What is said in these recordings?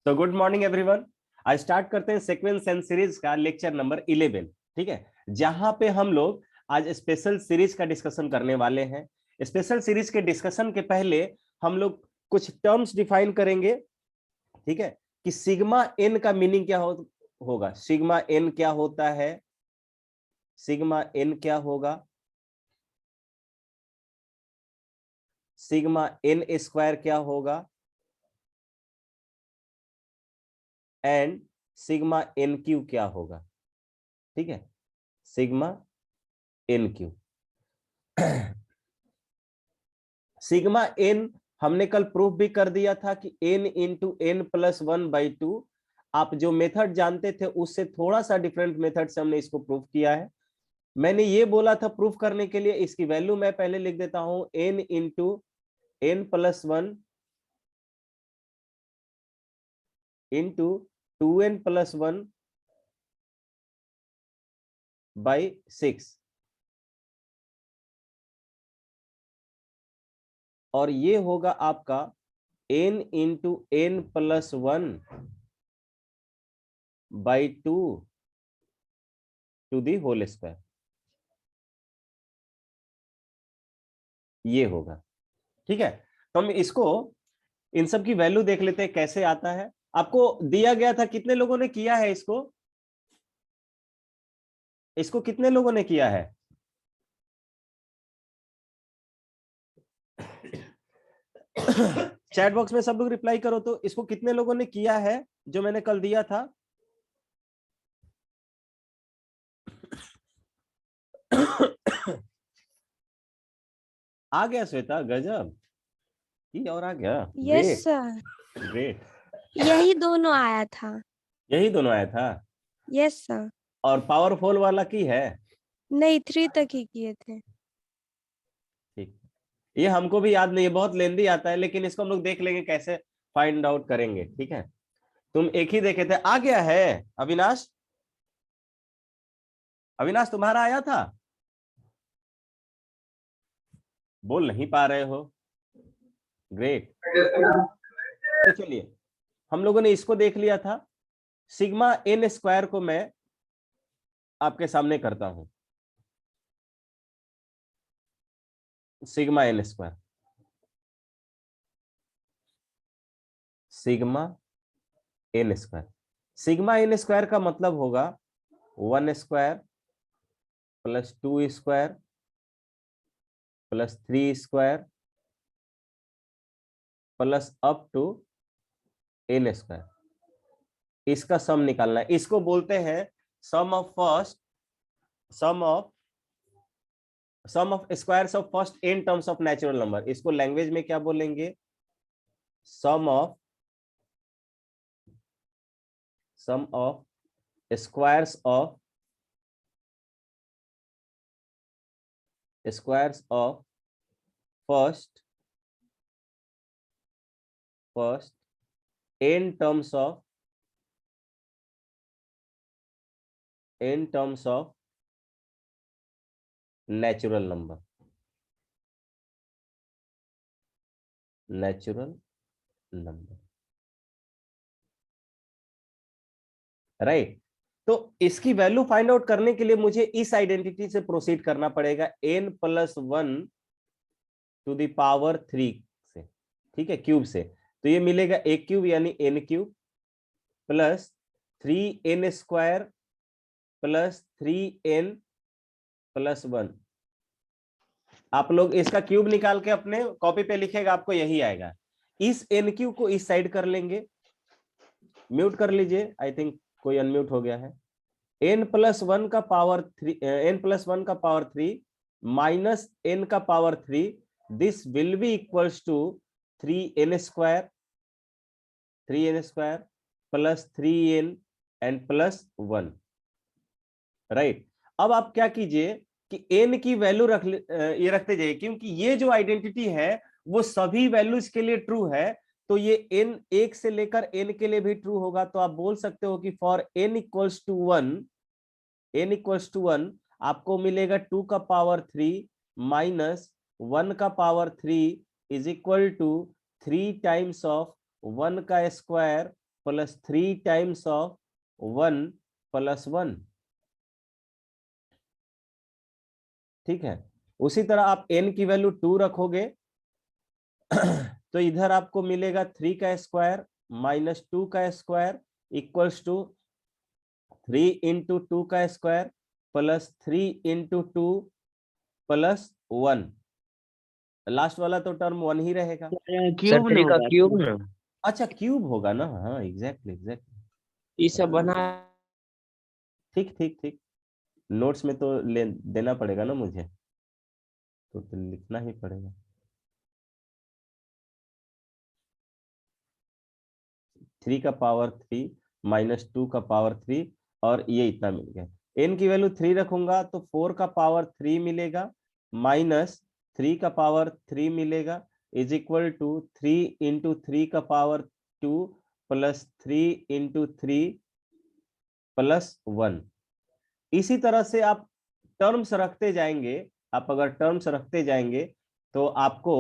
तो good morning everyone. आज start करते हैं सीक्वेंस एंड सीरीज का लेक्चर नंबर 11। ठीक है, जहां पे हम लोग आज स्पेशल सीरीज का डिस्कशन करने वाले हैं। स्पेशल सीरीज के डिस्कशन के पहले हम लोग कुछ टर्म्स डिफाइन करेंगे। ठीक है, कि सिग्मा एन का मीनिंग क्या होगा, सिग्मा एन क्या होता है, सिग्मा एन क्या होगा, सिग्मा एन स्क्वायर क्या होगा, एंड सिग्मा एन क्यू क्या होगा। ठीक है, sigma n cube. Sigma n हमने कल प्रूफ भी कर दिया था कि एन इंटू एन प्लस 1/2। आप जो मेथड जानते थे उससे थोड़ा सा डिफरेंट मेथड से हमने इसको प्रूफ किया है। मैंने ये बोला था प्रूफ करने के लिए, इसकी वैल्यू मैं पहले लिख देता हूं, n into n plus 1 into 2n+1/6, और ये होगा आपका n into n+1/2 to the whole square, ये होगा। ठीक है, तो हम इसको इन सब की वैल्यू देख लेते हैं कैसे आता है। आपको दिया गया था, कितने लोगों ने किया है इसको, इसको कितने लोगों ने किया है? चैट बॉक्स में सब लोग रिप्लाई करो तो, इसको कितने लोगों ने किया है जो मैंने कल दिया था? आ गया श्वेता, गजब, ये और आ गया। यस ग्रेट सर, ग्रेट, यही दोनों आया था। यही दोनों आया था। यस सर, और पावरफुल वाला की है? नहीं 3 तक ही किए थे। ठीक, ये हमको भी याद नहीं है, बहुत लेंदी आता है, लेकिन इसको हम लोग देख लेंगे कैसे फाइंड आउट करेंगे। ठीक है, तुम एक ही देखे थे, आ गया है। अविनाश, अविनाश तुम्हारा आया था? बोल नहीं पा रहे हो। ग्रेट, तो चलिए हम लोगों ने इसको देख लिया था। सिग्मा एन स्क्वायर को मैं आपके सामने करता हूं, sigma n square, sigma n square, sigma n square का मतलब होगा 1 square plus 2 square plus 3 square plus up to n square. इसका सम निकालना है, इसको बोलते हैं sum of first, sum of squares of first n terms of natural number. इसको लैंग्वेज में क्या बोलेंगे? सम of squares of first n terms of natural number, right. तो इसकी वैल्यू फाइंड आउट करने के लिए मुझे इस आइडेंटिटी से प्रोसीड करना पड़ेगा, n+1 टू द पावर 3 से। ठीक है, क्यूब से, तो ये मिलेगा a क्यूब यानी n cube plus 3n square plus 3n+1। आप लोग इसका क्यूब निकाल के अपने कॉपी पे लिखेगा, आपको यही आएगा। इस एन क्यू को इस साइड कर लेंगे, म्यूट कर लीजिए, आई थिंक कोई अनम्यूट हो गया है। n+1 का पावर 3, n+1 का पावर 3 माइनस n का power 3, this will be equals to 3n square plus 3n and plus 1, right. अब आप क्या कीजिए कि n की वैल्यू ये रखते जाइए, क्योंकि ये जो आइडेंटिटी है वो सभी वैल्यूज के लिए ट्रू है, तो ये n 1 से लेकर n के लिए भी ट्रू होगा। तो आप बोल सकते हो कि फॉर n इक्वल्स टू 1 आपको मिलेगा 2 का पावर 3 माइनस 1 का power 3 is equal to 3 times of 1 का square plus 3 times of 1 plus 1। ठीक है, उसी तरह आप n की वैल्यू 2 रखोगे तो इधर आपको मिलेगा 3 का स्क्वायर माइनस 2 का स्क्वायर इक्वल्स टू 3 इंटू 2 का square plus 3 into 2 plus 1। Last वाला तो टर्म 1 ही रहेगा। सर क्यूब थ्री ना का होगा क्यूब ना। अच्छा क्यूब होगा ना, हाँ एग्जैक्टली एग्जैक्टली। ये सब बना ठीक ठीक ठीक, नोट्स में तो ले देना पड़ेगा ना मुझे, तो लिखना ही पड़ेगा। थ्री का पावर 3 माइनस 2 का पावर 3 और ये इतना मिल गया। n की वैल्यू 3 रखूंगा तो 4 का पावर 3 मिलेगा माइनस 3 का पावर 3 मिलेगा इज इक्वल टू 3 इंटू 3 का पावर 2 प्लस 3 इंटू 3 प्लस 1। इसी तरह से आप टर्म्स रखते जाएंगे, आप अगर टर्म्स रखते जाएंगे तो आपको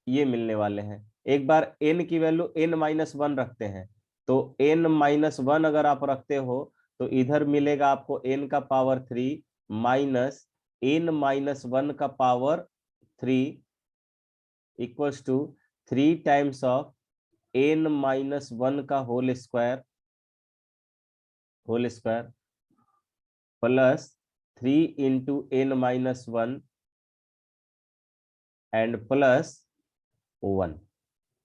ये मिलने वाले हैं। एक बार n की वैल्यू n माइनस 1 रखते हैं, तो n माइनस 1 अगर आप रखते हो तो इधर मिलेगा आपको n का पावर 3 माइनस n माइनस 1 का power 3 equals to 3 times of n minus 1 का whole square plus 3 into n minus 1 and plus 1।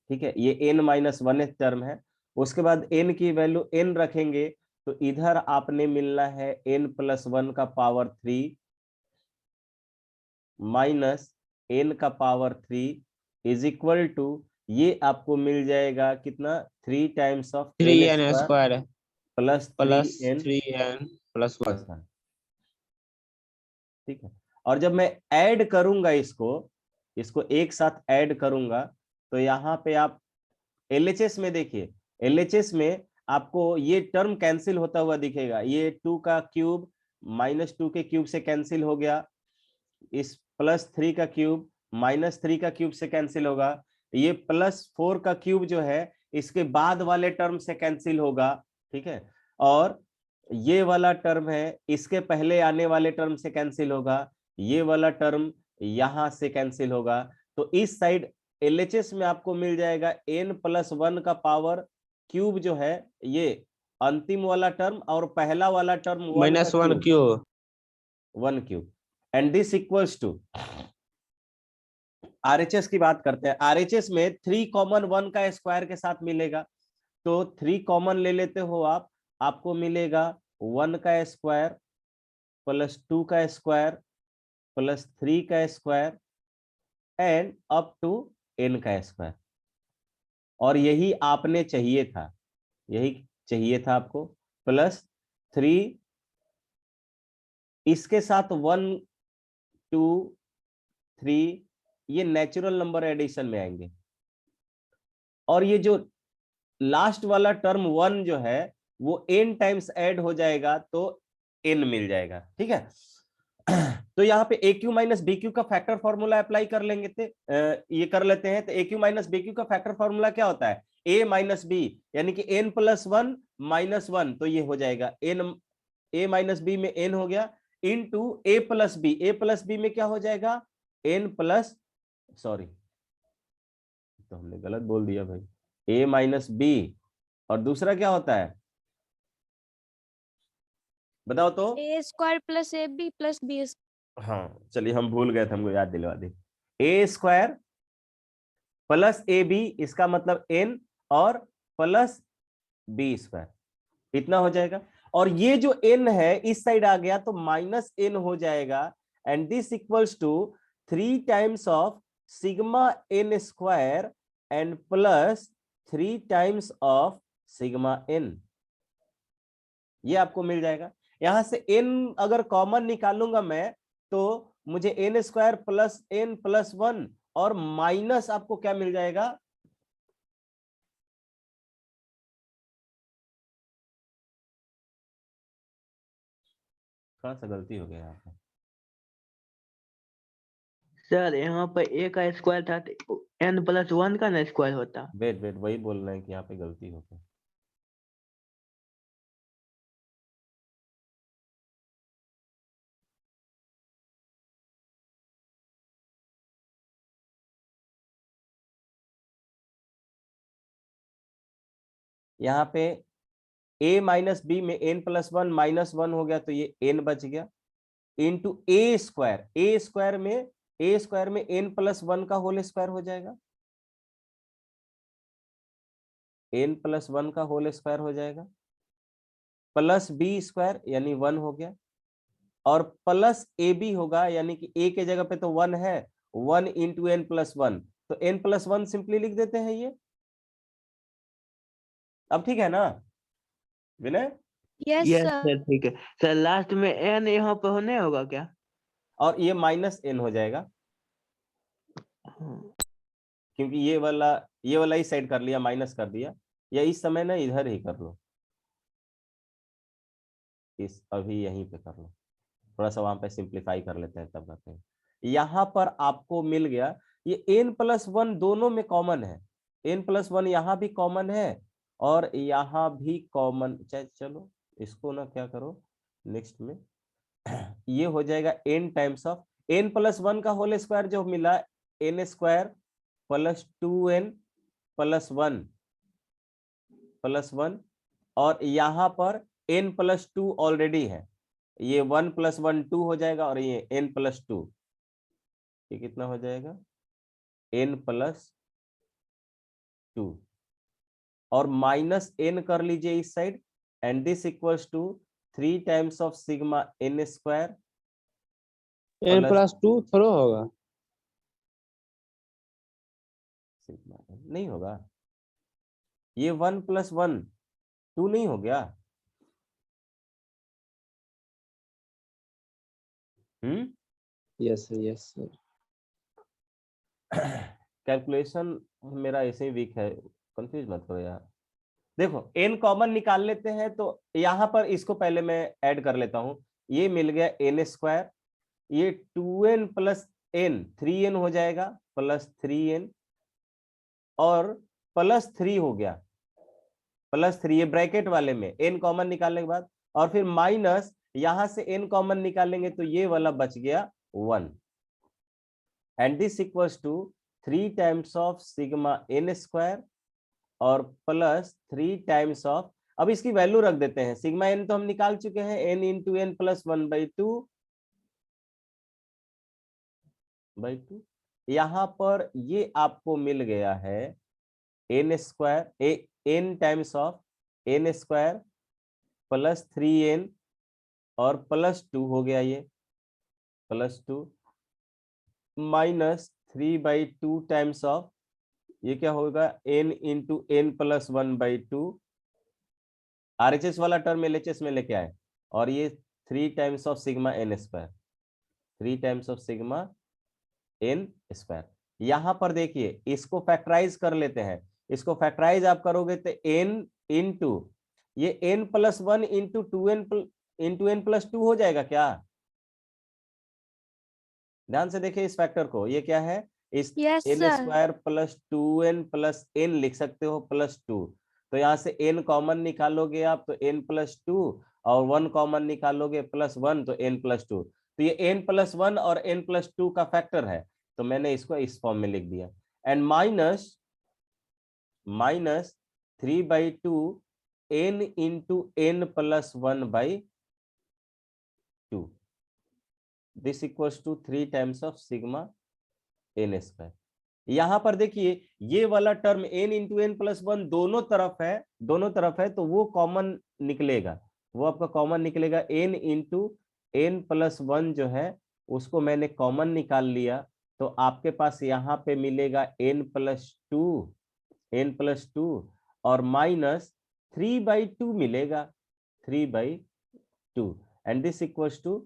ठीक है, ये n माइनस 1 टर्म है। उसके बाद n की वैल्यू n रखेंगे तो इधर आपने मिलना है n प्लस 1 का पावर 3 माइनस n का पावर 3 इज इक्वल टू ये आपको मिल जाएगा कितना 3 times of three n n square square plus plus 3n 3n plus 1। Plus 1। ठीक है, और जब मैं ऐड करूंगा इसको एक साथ ऐड करूंगा तो यहाँ पे आप LHS में देखिए, LHS में आपको ये टर्म कैंसिल होता हुआ दिखेगा। ये 2 का क्यूब माइनस 2 के क्यूब से कैंसिल हो गया, इस प्लस 3 का क्यूब माइनस 3 का क्यूब से कैंसिल होगा, ये प्लस 4 का क्यूब जो है इसके बाद वाले टर्म से कैंसिल होगा। ठीक है, और ये वाला टर्म है इसके पहले आने वाले टर्म से कैंसिल होगा, ये वाला टर्म यहां से कैंसिल होगा। तो इस साइड LHS में आपको मिल जाएगा n प्लस 1 का पावर क्यूब जो है ये अंतिम वाला टर्म और पहला वाला टर्म 1 का minus 1 cube cube 1 cube and this equals to RHS की बात करते हैं। RHS में 3 कॉमन 1 का स्क्वायर के साथ मिलेगा, तो 3 कॉमन ले लेते हो आप, आपको मिलेगा 1 का स्क्वायर प्लस 2 का स्क्वायर प्लस 3 का square and up to n का स्क्वायर। और यही आपने चाहिए था, यही चाहिए था आपको, प्लस 3 इसके साथ 1 2 3 ये नेचुरल नंबर एडिशन में आएंगे, और ये जो लास्ट वाला टर्म 1 जो है वो n टाइम्स ऐड हो जाएगा तो n मिल जाएगा। ठीक है, तो यहाँ पे AQ माइनस BQ का फैक्टर फॉर्मूला अप्लाई कर लेंगे ये कर लेते हैं। तो AQ माइनस BQ का फैक्टर फॉर्मूला क्या होता है, A माइनस B, यानी कि n प्लस 1 माइनस 1, तो ये हो जाएगा n A माइनस B में n हो गया into A plus B, A plus B में क्या हो जाएगा n प्लस, सॉरी तो हमने गलत बोल दिया भाई, A माइनस B और दूसरा क्या होता है बताओ तो। A square plus a b plus b. हाँ चलिए, हम भूल गए थे, हमको याद दिलवा दी। A स्क्वायर प्लस AB, इसका मतलब n, और प्लस B स्क्वायर, इतना हो जाएगा। और ये जो n है इस साइड आ गया तो माइनस n हो जाएगा and this equals to 3 times of sigma n square and plus 3 times of sigma n, ये आपको मिल जाएगा। यहां से n अगर कॉमन निकालूंगा मैं तो मुझे n square plus n plus 1 और माइनस आपको क्या मिल जाएगा, थोड़ा सा गलती हो गया यहाँ पे। सर यहाँ पर a का स्क्वायर था तो n प्लस 1 का ना स्क्वायर होता। वेट वेट, वही बोल रहे हैं कि यहाँ पे गलती हो गई। यहाँ पे a माइनस बी में n plus one minus one हो गया तो ये n बच गया, इंटू ए स्क्वायर में n प्लस वन का होल स्क्वायर हो जाएगा, n प्लस वन का होल स्क्वायर हो जाएगा, प्लस बी स्क्वायर यानी वन हो गया, और प्लस ए बी होगा, यानी कि a के जगह पे तो वन है, one into n plus one, तो n प्लस वन सिंपली लिख देते हैं ये। अब ठीक है ना Vinay? Yes yes sir. Sir ठीक है सर। लास्ट में एन यहाँ पर होने होगा क्या? और ये माइनस n हो जाएगा, क्योंकि ये वाला इस साइड कर लिया, माइनस कर दिया, या इस समय ना इधर ही कर लो, इस अभी यहीं पे कर लो, थोड़ा सा वहां पे सिंप्लीफाई कर लेते हैं तब करते हैं। यहां पर आपको मिल गया ये n प्लस वन दोनों में कॉमन है, n प्लस वन यहाँ भी कॉमन है और यहाँ भी कॉमन, चलो इसको ना क्या करो नेक्स्ट में ये हो जाएगा n times of n plus one का होल स्क्वायर जो मिला n square plus 2n plus one, और यहाँ पर n प्लस टू ऑलरेडी है, ये 1 प्लस वन 2 हो जाएगा, और ये n प्लस टू, ये कितना हो जाएगा n प्लस टू, और माइनस n कर लीजिए इस side, and this equals to 3 times of sigma n square n plus two थोड़ा होगा, सिग्मा n नहीं होगा, ये 1 प्लस वन 2 नहीं हो गया? Yes sir. कैलकुलेशन मेरा ऐसे ही वीक है, कंफ्यूज मत करो यार। देखो n कॉमन निकाल लेते हैं, तो यहां पर इसको पहले मैं ऐड कर लेता हूं, ये मिल गया n स्क्वायर, ये 2n प्लस n 3n हो जाएगा, प्लस 3n, और प्लस 3 हो गया, प्लस 3 ये ब्रैकेट वाले में n कॉमन निकालने के बाद, और फिर माइनस यहां से n कॉमन निकालेंगे तो ये वाला बच गया 1, and this equals to 3 times of sigma n square और प्लस 3 टाइम्स ऑफ, अब इसकी वैल्यू रख देते हैं, सिग्मा n तो हम निकाल चुके हैं, n into n plus one by two, यहां पर ये आपको मिल गया है n square, n times of n square plus 3n और प्लस 2 हो गया, ये प्लस 2 माइनस 3/2 टाइम्स ऑफ, ये क्या होगा n into n plus one by two, RHS वाला टर्म LHS में लेके आए, और ये 3 times of sigma n square, 3 times of sigma n square. यहां पर देखिए इसको फैक्टराइज कर लेते हैं, इसको फैक्टराइज आप करोगे तो n इंटू ये n plus one into into n plus two हो जाएगा क्या? ध्यान से देखिए इस फैक्टर को, ये क्या है, इस yes n sir. Square plus 2n plus n लिख सकते हो प्लस 2, तो यहाँ से n कॉमन निकालोगे आप तो n प्लस टू, और 1 कॉमन निकालोगे प्लस 1 तो n प्लस टू, तो ये n प्लस वन और n प्लस टू का फैक्टर है, तो मैंने इसको इस फॉर्म में लिख दिया, and minus 3/2 n into n plus one by two, this equals to 3 times of sigma n square. यहां पर देखिए ये वाला term n into n plus one दोनों तरफ है, तो वो कॉमन निकलेगा, वो आपका कॉमन निकलेगा, n into n plus one जो है उसको मैंने कॉमन निकाल लिया, तो आपके पास यहाँ पे मिलेगा n प्लस टू और माइनस 3/2 मिलेगा, 3/2, and this equals to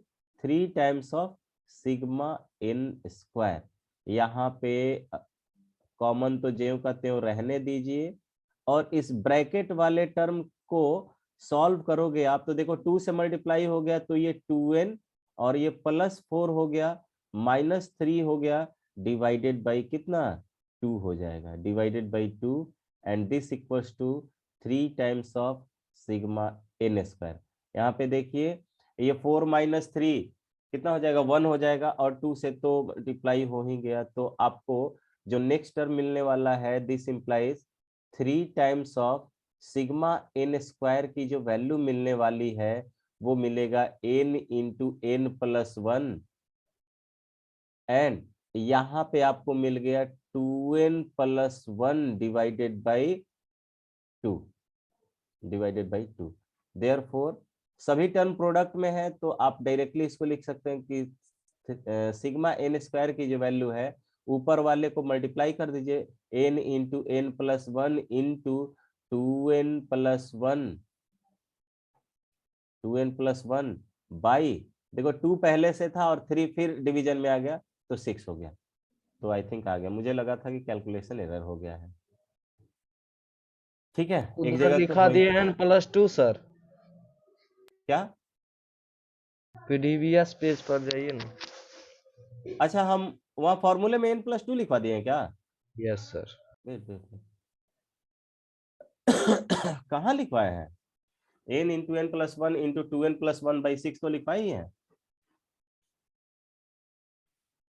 3 times of sigma n square. यहाँ पे कॉमन तो ज्यों का त्यों रहने दीजिए, और इस ब्रैकेट वाले टर्म को सॉल्व करोगे आप तो देखो 2 से मल्टीप्लाई हो गया तो ये 2n, और ये प्लस 4 हो गया, माइनस 3 हो गया, डिवाइडेड बाई कितना 2 हो जाएगा, divided by 2, and this equals to 3 times of sigma n square. यहाँ पे देखिए ये 4 माइनस 3 कितना हो जाएगा 1 हो जाएगा, और 2 से तो मल्टीप्लाई हो ही गया, तो आपको जो नेक्स्ट टर्म मिलने वाला है this implies 3 times of sigma n square की जो वैल्यू मिलने वाली है वो मिलेगा n into n plus 1 and यहाँ पे आपको मिल गया 2n plus 1 divided by 2 therefore सभी टर्म प्रोडक्ट में है तो आप डायरेक्टली इसको लिख सकते हैं कि सिग्मा एन स्क्वायर की जो वैल्यू है ऊपर वाले को मल्टीप्लाई कर दीजिए n into n plus 1 into 2n plus 1 by, देखो 2 पहले से था और 3 फिर डिवीजन में आ गया तो 6 हो गया। तो आई थिंक आ गया, मुझे लगा था कि कैलकुलेशन एरर हो गया है। ठीक है, एक उधर जगह तो लिखा दिए n+2 सर, क्या? पीडीबीएस पेज पर जाइए ना। अच्छा, हम वहां फॉर्मूले में n+2 लिखवा दिए हैं क्या? Yes sir. वेट कहाँ लिखवाए हैं? n into n plus 1 into 2n plus 1 by 6 तो लिखवाई है,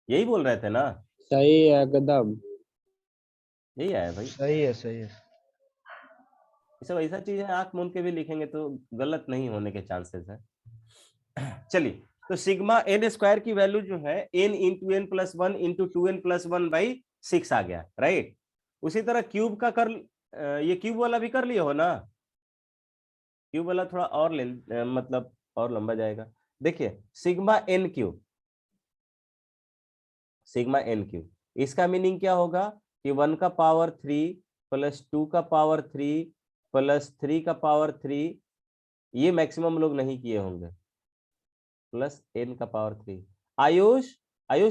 यही बोल रहे थे ना? सही है एकदम। यही आया भाई। सही है सही है। ये सब ऐसा चीज है, आंख मूंद के भी लिखेंगे तो गलत नहीं होने के चांसेस है। चलिए, तो सिग्मा एन स्क्वायर की वैल्यू जो है n into n plus 1 into 2n plus 1 by 6 आ गया, राइट। उसी तरह क्यूब का कर, ये क्यूब वाला भी कर लिए हो ना? क्यूब वाला थोड़ा और मतलब और लंबा जाएगा। देखिए सिग्मा एन क्यूब, इसका मीनिंग क्या होगा कि 1 का पावर 3 प्लस 2 का पावर 3 प्लस 3 का पावर 3, ये मैक्सिमम लोग नहीं किए होंगे, प्लस n का पावर 3। आयुष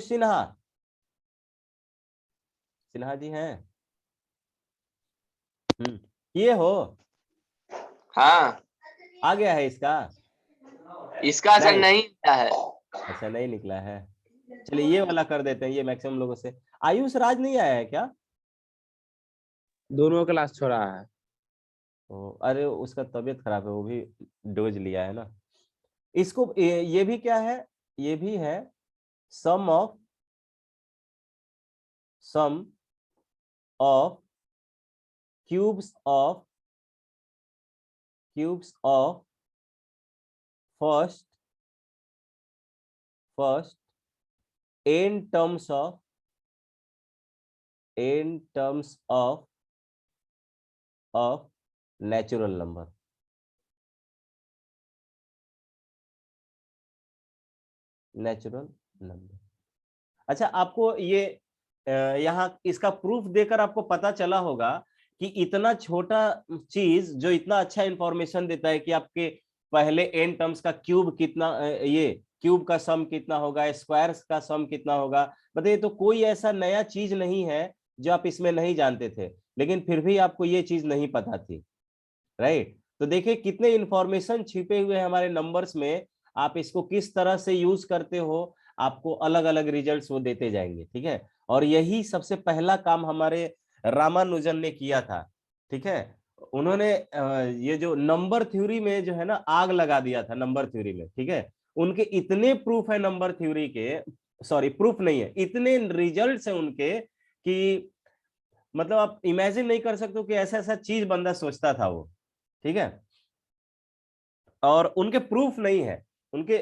सिन्हा जी हैं? किए हो? हाँ, आ गया है इसका? इसका असर नहीं होता है। अच्छा, नहीं निकला है। चलिए ये वाला कर देते हैं, ये मैक्सिमम लोगों से। आयुष राज नहीं आया है क्या? दोनों क्लास छोड़ा है। तो अरे उसका तबीयत खराब है, वो भी डोज लिया है ना। इसको ये भी क्या है? ये भी है sum of cubes of first n terms of natural number. अच्छा, आपको ये यहाँ इसका प्रूफ देकर आपको पता चला होगा कि इतना छोटा चीज जो इतना अच्छा इंफॉर्मेशन देता है कि आपके पहले n टर्म्स का क्यूब कितना, ये क्यूब का सम कितना होगा, स्क्वायर्स का सम कितना होगा। बताइए, तो कोई ऐसा नया चीज नहीं है जो आप इसमें नहीं जानते थे, लेकिन फिर भी आपको ये चीज नहीं पता थी, राइट। तो देखिए कितने इंफॉर्मेशन छिपे हुए हैं हमारे नंबर्स में, आप इसको किस तरह से यूज करते हो, आपको अलग अलग रिजल्ट्स वो देते जाएंगे, ठीक है। और यही सबसे पहला काम हमारे रामानुजन ने किया था, ठीक है। उन्होंने ये जो नंबर थ्योरी में जो है ना आग लगा दिया था, नंबर थ्योरी में, ठीक है। उनके इतने प्रूफ है नंबर थ्योरी के, सॉरी प्रूफ नहीं है, इतने रिजल्ट्स हैं उनके कि मतलब आप इमेजिन नहीं कर सकते कि ऐसा ऐसा चीज बंदा सोचता था वो, ठीक है। और उनके प्रूफ नहीं है, उनके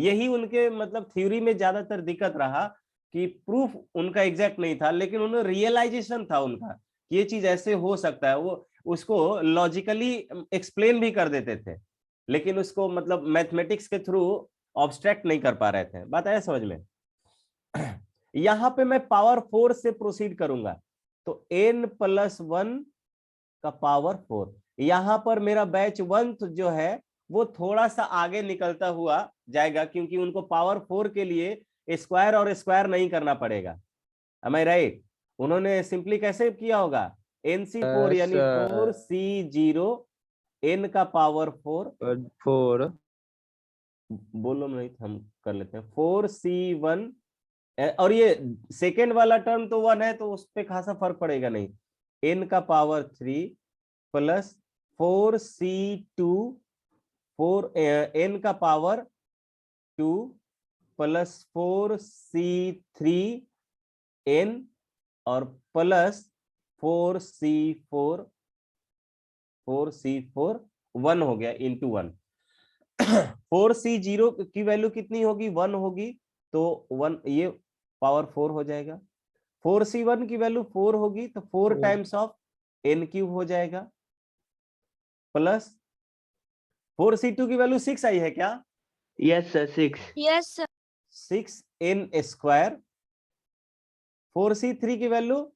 यही उनके मतलब थ्योरी में ज्यादातर दिक्कत रहा कि प्रूफ उनका एग्जैक्ट नहीं था, लेकिन उन्हें रियलाइजेशन था उनका कि ये चीज ऐसे हो सकता है। वो उसको लॉजिकली एक्सप्लेन भी कर देते थे, लेकिन उसको मतलब मैथमेटिक्स के थ्रू ऑब्स्ट्रैक्ट नहीं कर पा रहे थे। बात आया समझ में? यहां पे मैं पावर 4 से प्रोसीड करूंगा, तो n+1 का पावर 4। यहां पर मेरा बैच 1 जो है वो थोड़ा सा आगे निकलता हुआ जाएगा, क्योंकि उनको पावर 4 के लिए स्क्वायर और स्क्वायर नहीं करना पड़ेगा। Am I right? उन्होंने सिंपली कैसे किया होगा, NC4 यानी 4C0 n का पावर 4, 4 बोलो नहीं हम कर लेते हैं 4C1, और ये सेकेंड वाला टर्म तो 1 है तो उस पर खासा फर्क पड़ेगा नहीं, n का पावर 3 प्लस 4C2 n का पावर 2 प्लस 4C3n और प्लस 4C4 4C4 1 हो गया इंटू 1। 4C0 की वैल्यू कितनी होगी, 1 होगी, तो 1 ये पावर 4 हो जाएगा। 4C1 की वैल्यू 4 होगी तो 4 टाइम्स ऑफ n क्यूब हो जाएगा, प्लस 4C2 की वैल्यू 6 आई है क्या, yes sir 6। Yes sir. 6n square. 4C3 की वैल्यू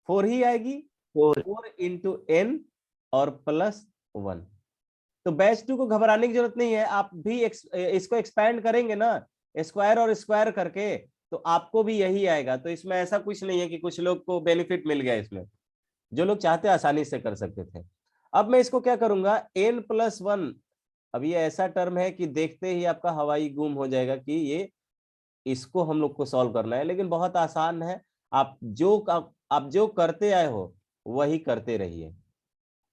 4 ही आएगी, 4 इंटू n और प्लस 1। तो बैच 2 को घबराने की जरूरत नहीं है, आप भी इसको एक्सपैंड करेंगे ना स्क्वायर और स्क्वायर करके, तो आपको भी यही आएगा। तो इसमें ऐसा कुछ नहीं है कि कुछ लोग को बेनिफिट मिल गया, इसमें जो लोग चाहते आसानी से कर सकते थे। अब मैं इसको क्या करूंगा, n+1, अब ये ऐसा टर्म है कि देखते ही आपका हवाई गुम हो जाएगा कि ये इसको हम लोग को सॉल्व करना है, लेकिन बहुत आसान है। आप जो करते आए हो वही करते रहिए,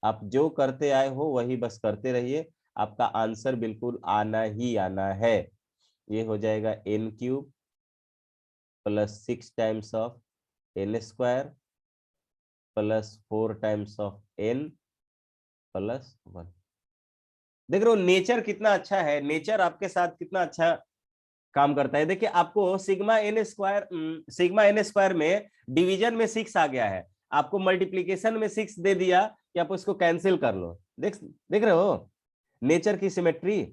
आप जो करते आए हो वही बस करते रहिए, आपका आंसर बिल्कुल आना ही आना है। ये हो जाएगा n³ plus 6 times of n² plus 4 times of n plus 1। देख रहे हो नेचर कितना अच्छा है, नेचर आपके साथ कितना अच्छा काम करता है। देखिए आपको सिग्मा एन स्क्वायर में डिवीजन में 6 आ गया है, आपको मल्टीप्लीकेशन में 6 दे दिया कि आप उसको कैंसिल कर लो। देख रहे हो नेचर की सिमेट्री।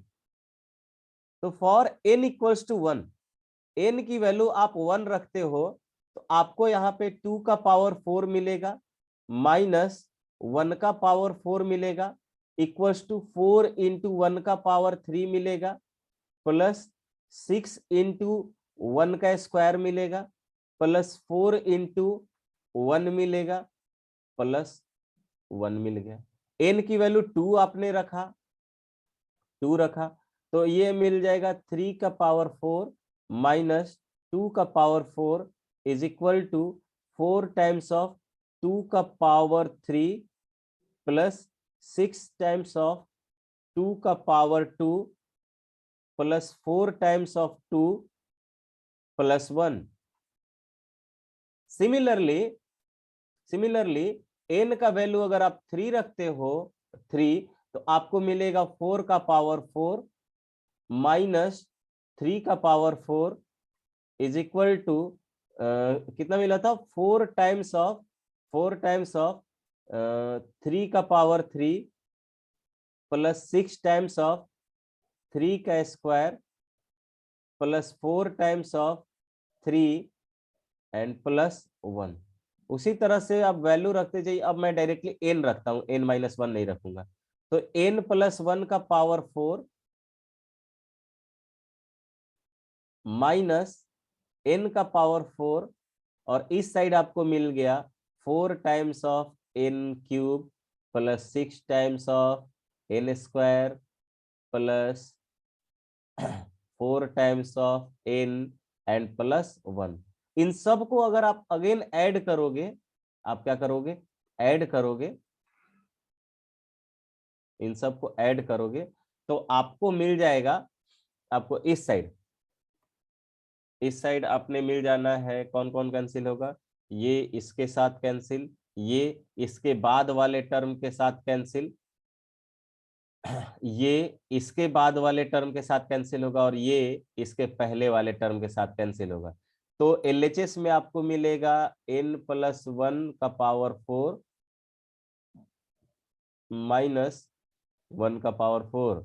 तो for n equals to 1, n की वैल्यू आप 1 रखते हो तो आपको यहाँ पे 2 का पावर 4 मिलेगा, माइनस 1 का पावर 4 मिलेगा, इक्वल्स टू 4 इंटू 1 का पावर 3 मिलेगा, प्लस 6 इंटू 1 का स्क्वायर मिलेगा, प्लस 4 इंटू 1 मिलेगा, प्लस 1 मिल गया। n की वैल्यू 2 आपने रखा, 2 रखा, तो ये मिल जाएगा 3 का पावर 4 माइनस 2 का power 4 is equal to 4 times of 2 का पावर 3 प्लस 6 टाइम्स ऑफ 2 का power 2 plus 4 times of 2 plus 1। Similarly n का वैल्यू अगर आप 3 रखते हो 3, तो आपको मिलेगा 4 का पावर 4 माइनस 3 का पावर 4 इज इक्वल टू कितना मिला था, 4 टाइम्स ऑफ 3 का पावर 3 प्लस 6 टाइम्स ऑफ 3 का square plus 4 times of 3 and plus 1। उसी तरह से आप वैल्यू रखते जाइए। अब मैं डायरेक्टली n रखता हूं, n-1 नहीं रखूंगा, तो n+1 का पावर 4 माइनस n का पावर 4, और इस साइड आपको मिल गया 4 times of n³ plus 6 times of n² plus 4 times of n and plus 1। इन सब को अगर आप अगेन ऐड करोगे, आप क्या करोगे, ऐड करोगे, इन सब को ऐड करोगे तो आपको मिल जाएगा, आपको इस साइड आपने मिल जाना है। कौन कौन कैंसिल होगा, ये इसके साथ कैंसिल, ये इसके बाद वाले टर्म के साथ कैंसिल, ये इसके बाद वाले टर्म के साथ कैंसिल होगा, और ये इसके पहले वाले टर्म के साथ कैंसिल होगा। तो LHS में आपको मिलेगा n+1 का पावर 4 माइनस 1 का पावर 4,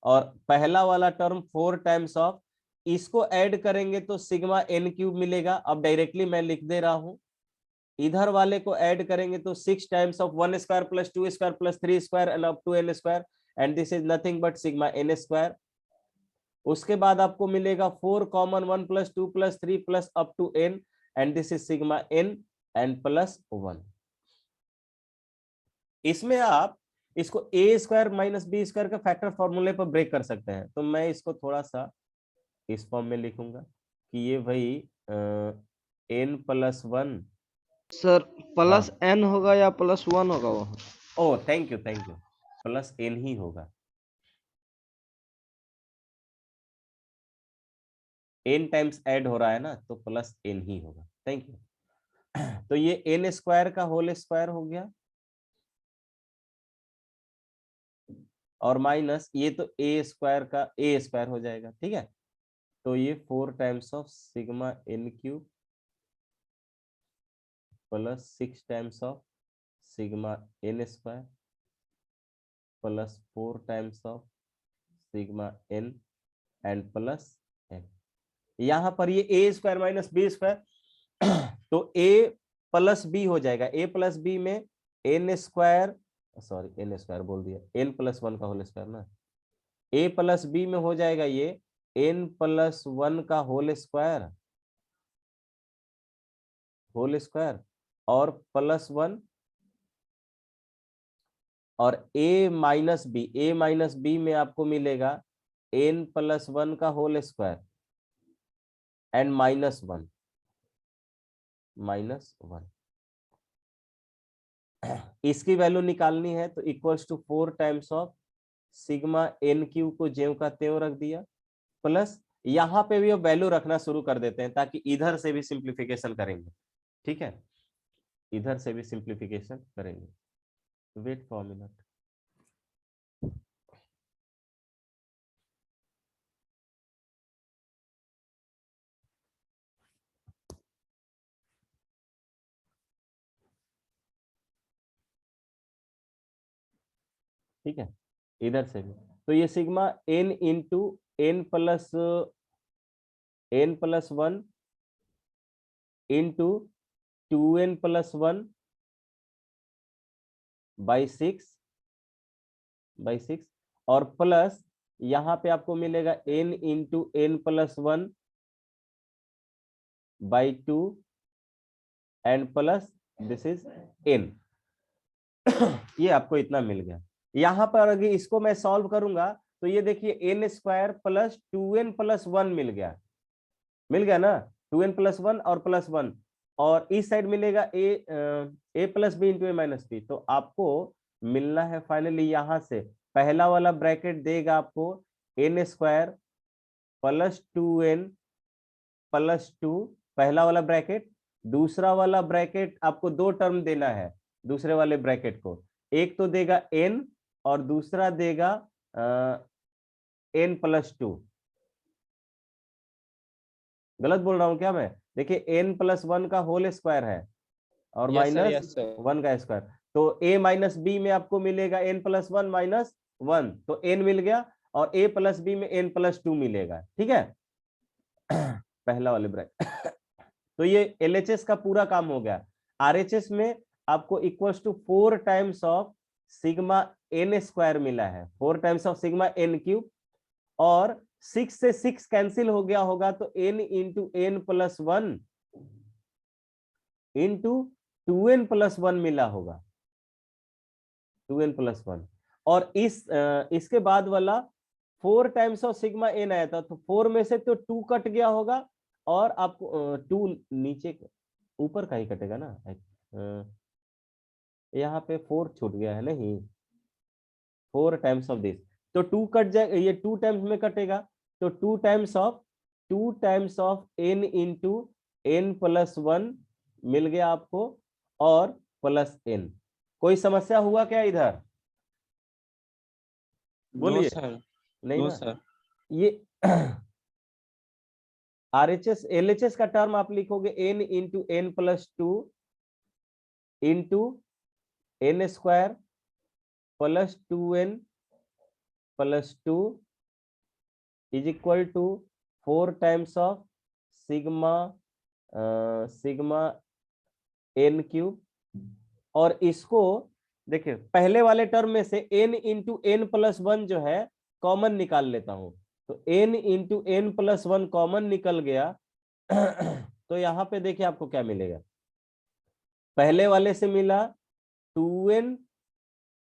और पहला वाला टर्म 4 टाइम्स ऑफ, इसको ऐड करेंगे तो सिग्मा n³ मिलेगा। अब डायरेक्टली मैं लिख दे रहा हूं, इधर वाले को ऐड करेंगे तो 6 times of 1² plus 2² plus 3² and up to n², and this is nothing but sigma n²। उसके बाद आपको मिलेगा 4 common 1 plus 2 plus 3 plus up to n, and this is sigma n and plus 1। इसमें आप इसको a² माइनस b² का factor फॉर्मूले पर ब्रेक कर सकते हैं। तो मैं इसको थोड़ा सा इस फॉर्म में लिखूंगा कि ये भाई n+1, सर प्लस n होगा या +1 होगा वो? ओ थैंक यू, प्लस n ही होगा, n टाइम्स ऐड हो रहा है ना, तो प्लस n ही होगा। Thank you. तो ये n² का होल स्क्वायर हो गया, और माइनस ये तो ए स्क्वायर का ए स्क्वायर हो जाएगा, ठीक है। तो ये 4 times of sigma n cube plus 6 times of sigma n square plus 4 times of sigma n and plus n. यहां पर ये a square minus b square तो ए प्लस बी हो जाएगा। ए प्लस बी में n square, sorry n square बोल दिया, N plus 1 का होल स्क्वायर ना। ए प्लस बी में हो जाएगा ये एन प्लस 1 का होल स्क्वायर और प्लस 1, और ए माइनस बी में आपको मिलेगा एन प्लस 1 का होल स्क्वायर एंड माइनस 1 इसकी वैल्यू निकालनी है तो equals to 4 times of sigma n cube को ज्यों का त्यों रख दिया, प्लस यहां पे भी अब वैल्यू रखना शुरू कर देते हैं ताकि इधर से भी सिंप्लीफिकेशन करेंगे, ठीक है, इधर से भी सिंप्लीफिकेशन करेंगे। Wait for minute. ठीक है, इधर से भी तो ये sigma n into n plus 1 into 2n plus 1 by 6 और प्लस यहां पे आपको मिलेगा n into n plus 1 by 2 and plus this is n। ये आपको इतना मिल गया। यहां पर अगर इसको मैं सॉल्व करूंगा तो ये देखिए n square plus 2n plus 1 मिल गया ना, 2n प्लस 1 और प्लस 1, और इस साइड मिलेगा ए प्लस बी इंटू ए माइनस बी। तो आपको मिलना है फाइनली यहां से पहला वाला ब्रैकेट देगा आपको N square plus 2n plus 2 पहला वाला ब्रैकेट, दूसरा वाला ब्रैकेट आपको 2 टर्म देना है दूसरे वाले ब्रैकेट को, एक तो देगा n और दूसरा देगा n प्लस 2। गलत बोल रहा हूं क्या मैं? देखिए n प्लस 1 का होल स्क्वायर है और माइनस 1 का स्क्वायर, तो a माइनस बी में आपको मिलेगा n प्लस 1 माइनस 1, तो n मिल गया, और a प्लस बी में n प्लस 2 मिलेगा, ठीक है। पहला वाले ब्रैकेट तो ये LHS का पूरा काम हो गया। RHS में आपको equals to 4 times of sigma n square मिला है, 4 times of sigma n cube, और 6 से 6 कैंसिल हो गया होगा तो n into n plus 1 into 2n plus 1 मिला होगा, 2n प्लस 1, और इसके बाद वाला 4 टाइम्स ऑफ सिग्मा n आया था, तो 4 में से तो 2 कट गया होगा, और आपको 2 नीचे ऊपर का ही कटेगा ना, यहाँ पे 4 छूट गया है, नहीं 4 टाइम्स ऑफ दिस, तो 2 कट जाए, ये 2 टाइम्स में कटेगा, तो 2 times of n into n plus 1 मिल गया आपको, और प्लस n। कोई समस्या हुआ क्या इधर? बोलिए। नहीं नो ना सर। ये RHS LHS का टर्म आप लिखोगे n into n plus 2 into n square plus 2n plus 2 is equal to 4 times of sigma n cube, और इसको देखिए पहले वाले टर्म में से n इंटू एन प्लस 1 जो है कॉमन निकाल लेता हूं, तो n into n plus 1 common निकल गया। तो यहां पे देखिए आपको क्या मिलेगा, पहले वाले से मिला 2n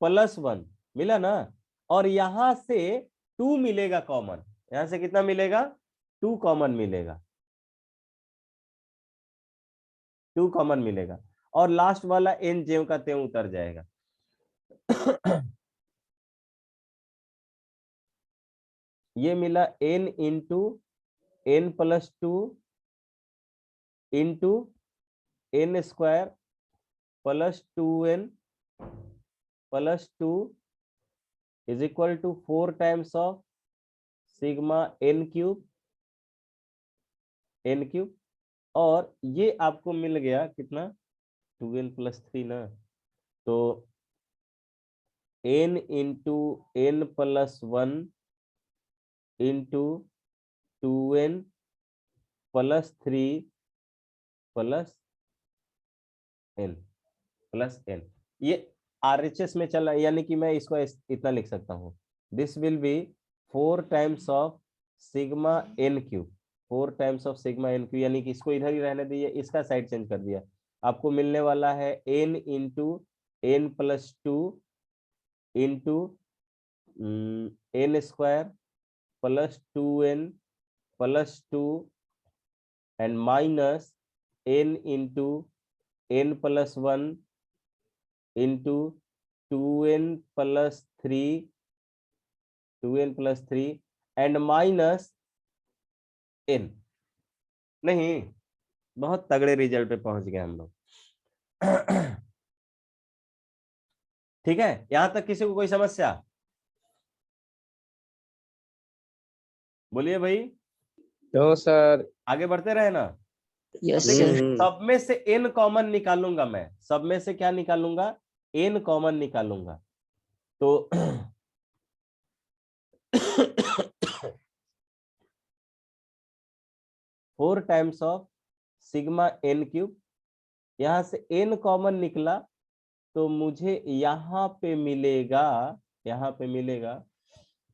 प्लस 1 मिला ना, और यहां से 2 मिलेगा कॉमन, यहां से कितना मिलेगा? 2 कॉमन मिलेगा, 2 कॉमन मिलेगा, और लास्ट वाला n ज्यों का त्यों उतर जाएगा। ये मिला n into n plus 2 into n square plus 2n plus 2 is equal to 4 times of sigma n cube और ये आपको मिल गया कितना 2n + 3 ना, तो n into n + 1 into 2n + 3 + n ये RHS में चल रहा है, यानी कि मैं इसको इतना लिख सकता हूँ, this will B 4 times of sigma n cube, 4 times of sigma n cube, यानी कि इसको इधर ही रहने दिए, इसका साइड चेंज कर दिया, आपको मिलने वाला है n into n + 2 into n square + 2n + 2 and minus n into n + 1 into 2n + 3 and minus n। नहीं, बहुत तगड़े रिजल्ट पे पहुंच गए हम लोग। ठीक है, यहां तक किसी को कोई समस्या? बोलिए भाई, तो सर आगे बढ़ते रहे ना। यस देखिए, सर। सब में से n कॉमन निकालूंगा मैं, सब में से क्या निकालूंगा, n कॉमन निकालूंगा, तो 4 times of sigma n cube, यहां से n कॉमन निकला तो मुझे यहाँ पे मिलेगा,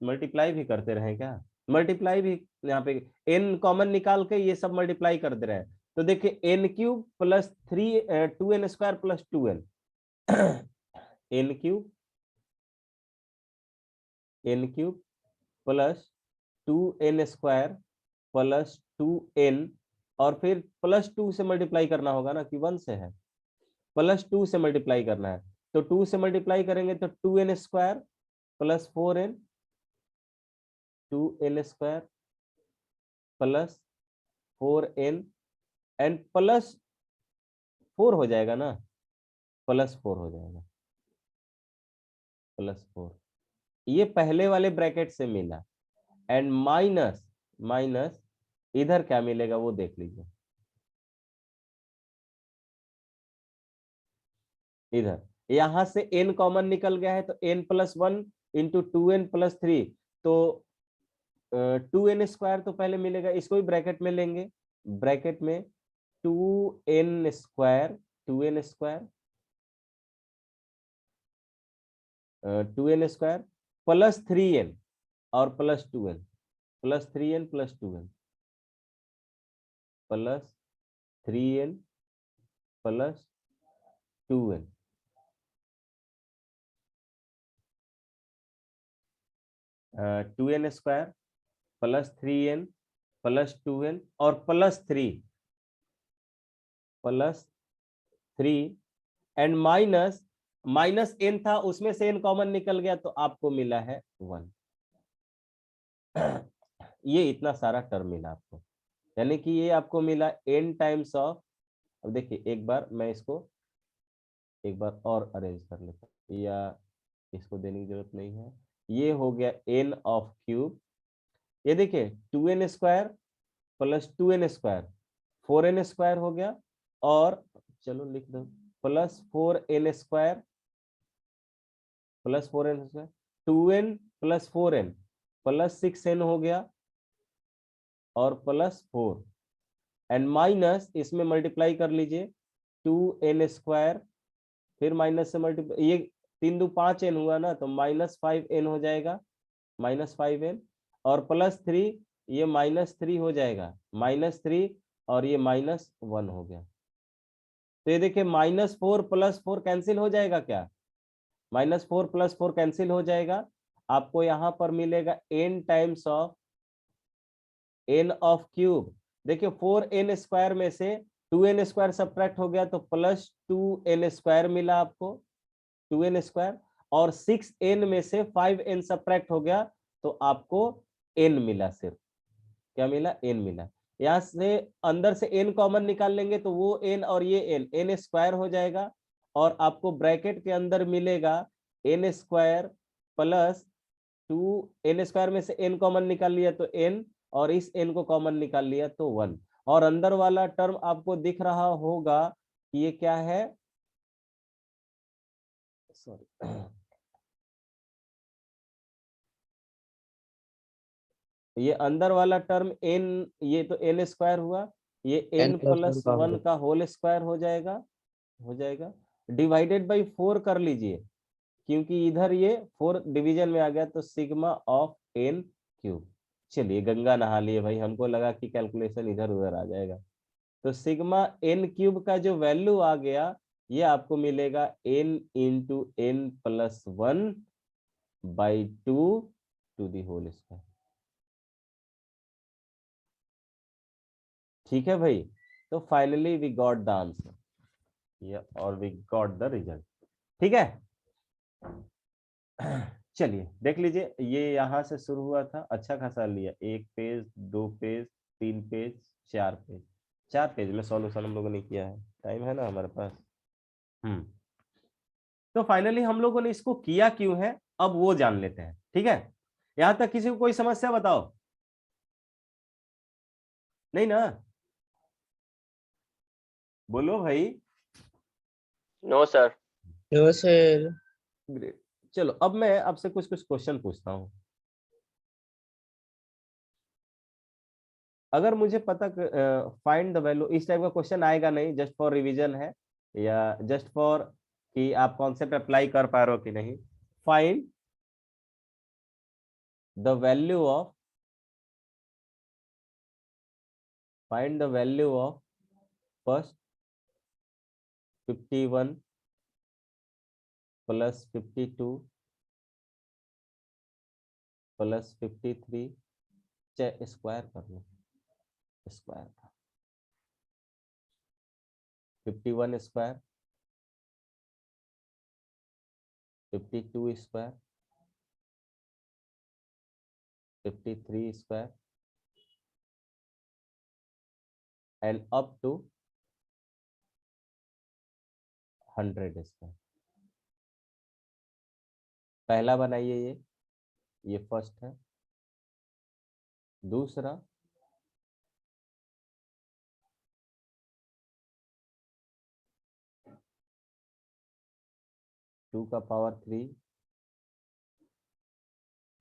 मल्टीप्लाई भी करते रहे क्या, मल्टीप्लाई भी यहाँ पे n कॉमन निकाल के ये सब मल्टीप्लाई कर दे रहे हैं, तो देखिए n cube + 2n square + 2n n cube + 2n square + 2n और फिर +2 से मल्टीप्लाई करना होगा ना, कि 1 से है, +2 से मल्टीप्लाई करना है, तो 2 से मल्टीप्लाई करेंगे तो 2n square + 4n, 2n square + 4n and +4 हो जाएगा ना, +4 हो जाएगा, +4 ये पहले वाले ब्रैकेट से मिला, एंड माइनस इधर क्या मिलेगा वो देख लीजिए, इधर यहां से n कॉमन निकल गया है, तो n + 1 इंटू 2n + 3, तो 2n स्क्वायर तो पहले मिलेगा, इसको भी ब्रैकेट में लेंगे, ब्रैकेट में 2n स्क्वायर + 3n और + 2n + 3n + 2n + 3n + 2n, uh, 2n square + 3n + 2n और +3 एंड माइनस n था, उसमें से n कॉमन निकल गया तो आपको मिला है 1। ये इतना सारा टर्म मिला आपको, यानी कि ये आपको मिला n टाइम्स ऑफ, अब देखिए एक बार मैं इसको एक बार और अरेंज कर लेता हूँ, या इसको देने की जरूरत नहीं है, ये हो गया n ऑफ क्यूब, ये देखिए 2n square + 2n square 4n square हो गया, और चलो लिख दो +4n square 2n + 4n + 6n हो गया, और +4 एंड माइनस इसमें मल्टीप्लाई कर लीजिए 2n स्क्वायर, फिर माइनस से मल्टीप्लाई, ये 3 2 5n हुआ ना, तो -5n हो जाएगा, -5n और +3, ये -3 हो जाएगा, -3 और ये -1 हो गया, तो ये देखिए -4 + 4 कैंसिल हो जाएगा क्या, -4 + 4 कैंसिल हो जाएगा, आपको यहां पर मिलेगा n times of n of cube, देखिए 4n स्क्वायर में से 2n स्क्वायर सब्ट्रैक्ट हो गया, तो +2n स्क्वायर मिला आपको, 2n स्क्वायर, और 6n में से 5n सब्ट्रैक्ट हो गया, तो आपको n मिला, सिर्फ क्या मिला, n मिला, यहां से अंदर से n कॉमन निकाल लेंगे तो वो n और ये n स्क्वायर हो जाएगा, और आपको ब्रैकेट के अंदर मिलेगा n स्क्वायर + n स्क्वायर में से n कॉमन निकाल लिया तो n, और इस n को कॉमन निकाल लिया तो 1, और अंदर वाला टर्म आपको दिख रहा होगा कि ये क्या है, सॉरी, ये अंदर वाला टर्म n, ये तो n स्क्वायर हुआ, ये n प्लस 1 का होल स्क्वायर हो जाएगा, डिवाइडेड बाई 4 कर लीजिए, क्योंकि इधर ये 4 डिवीजन में आ गया, तो सिग्मा ऑफ n क्यूब। चलिए गंगा नहा लिए भाई, हमको लगा कि कैलकुलेशन इधर उधर आ जाएगा। तो सिग्मा n क्यूब का जो वैल्यू आ गया, ये आपको मिलेगा n into n plus 1 by 2 to the whole square. ठीक है भाई, तो finally we got the answer, और वी गॉट द रिजल्ट। ठीक है, चलिए देख लीजिए, ये यहां से शुरू हुआ था, अच्छा खासा लिया, 1 page 2 page 3 page 4 page, 4 page में सॉल्यूशन हम लोगों ने किया है, टाइम है ना हमारे पास। तो फाइनली हम लोगों ने इसको किया क्यों है, अब वो जान लेते हैं। ठीक है, यहां तक किसी को कोई समस्या बताओ, नहीं ना, बोलो भाई। No sir. तो सर ग्रेट, चलो अब मैं आपसे कुछ कुछ क्वेश्चन पूछता हूं। अगर मुझे पता फाइंड द वैल्यू, इस टाइप का क्वेश्चन आएगा नहीं, जस्ट फॉर रिवीजन है, या जस्ट फॉर कि आप कॉन्सेप्ट अप्लाई कर पा रहे हो कि नहीं। Find the value of, find the value of first 51 plus 52 plus 53, square कर लो, स्क्वायर का 51 square, 52 square, 53 square, and up to 100 square. पहला बनाइए, ये फर्स्ट है। दूसरा 2 का पावर 3,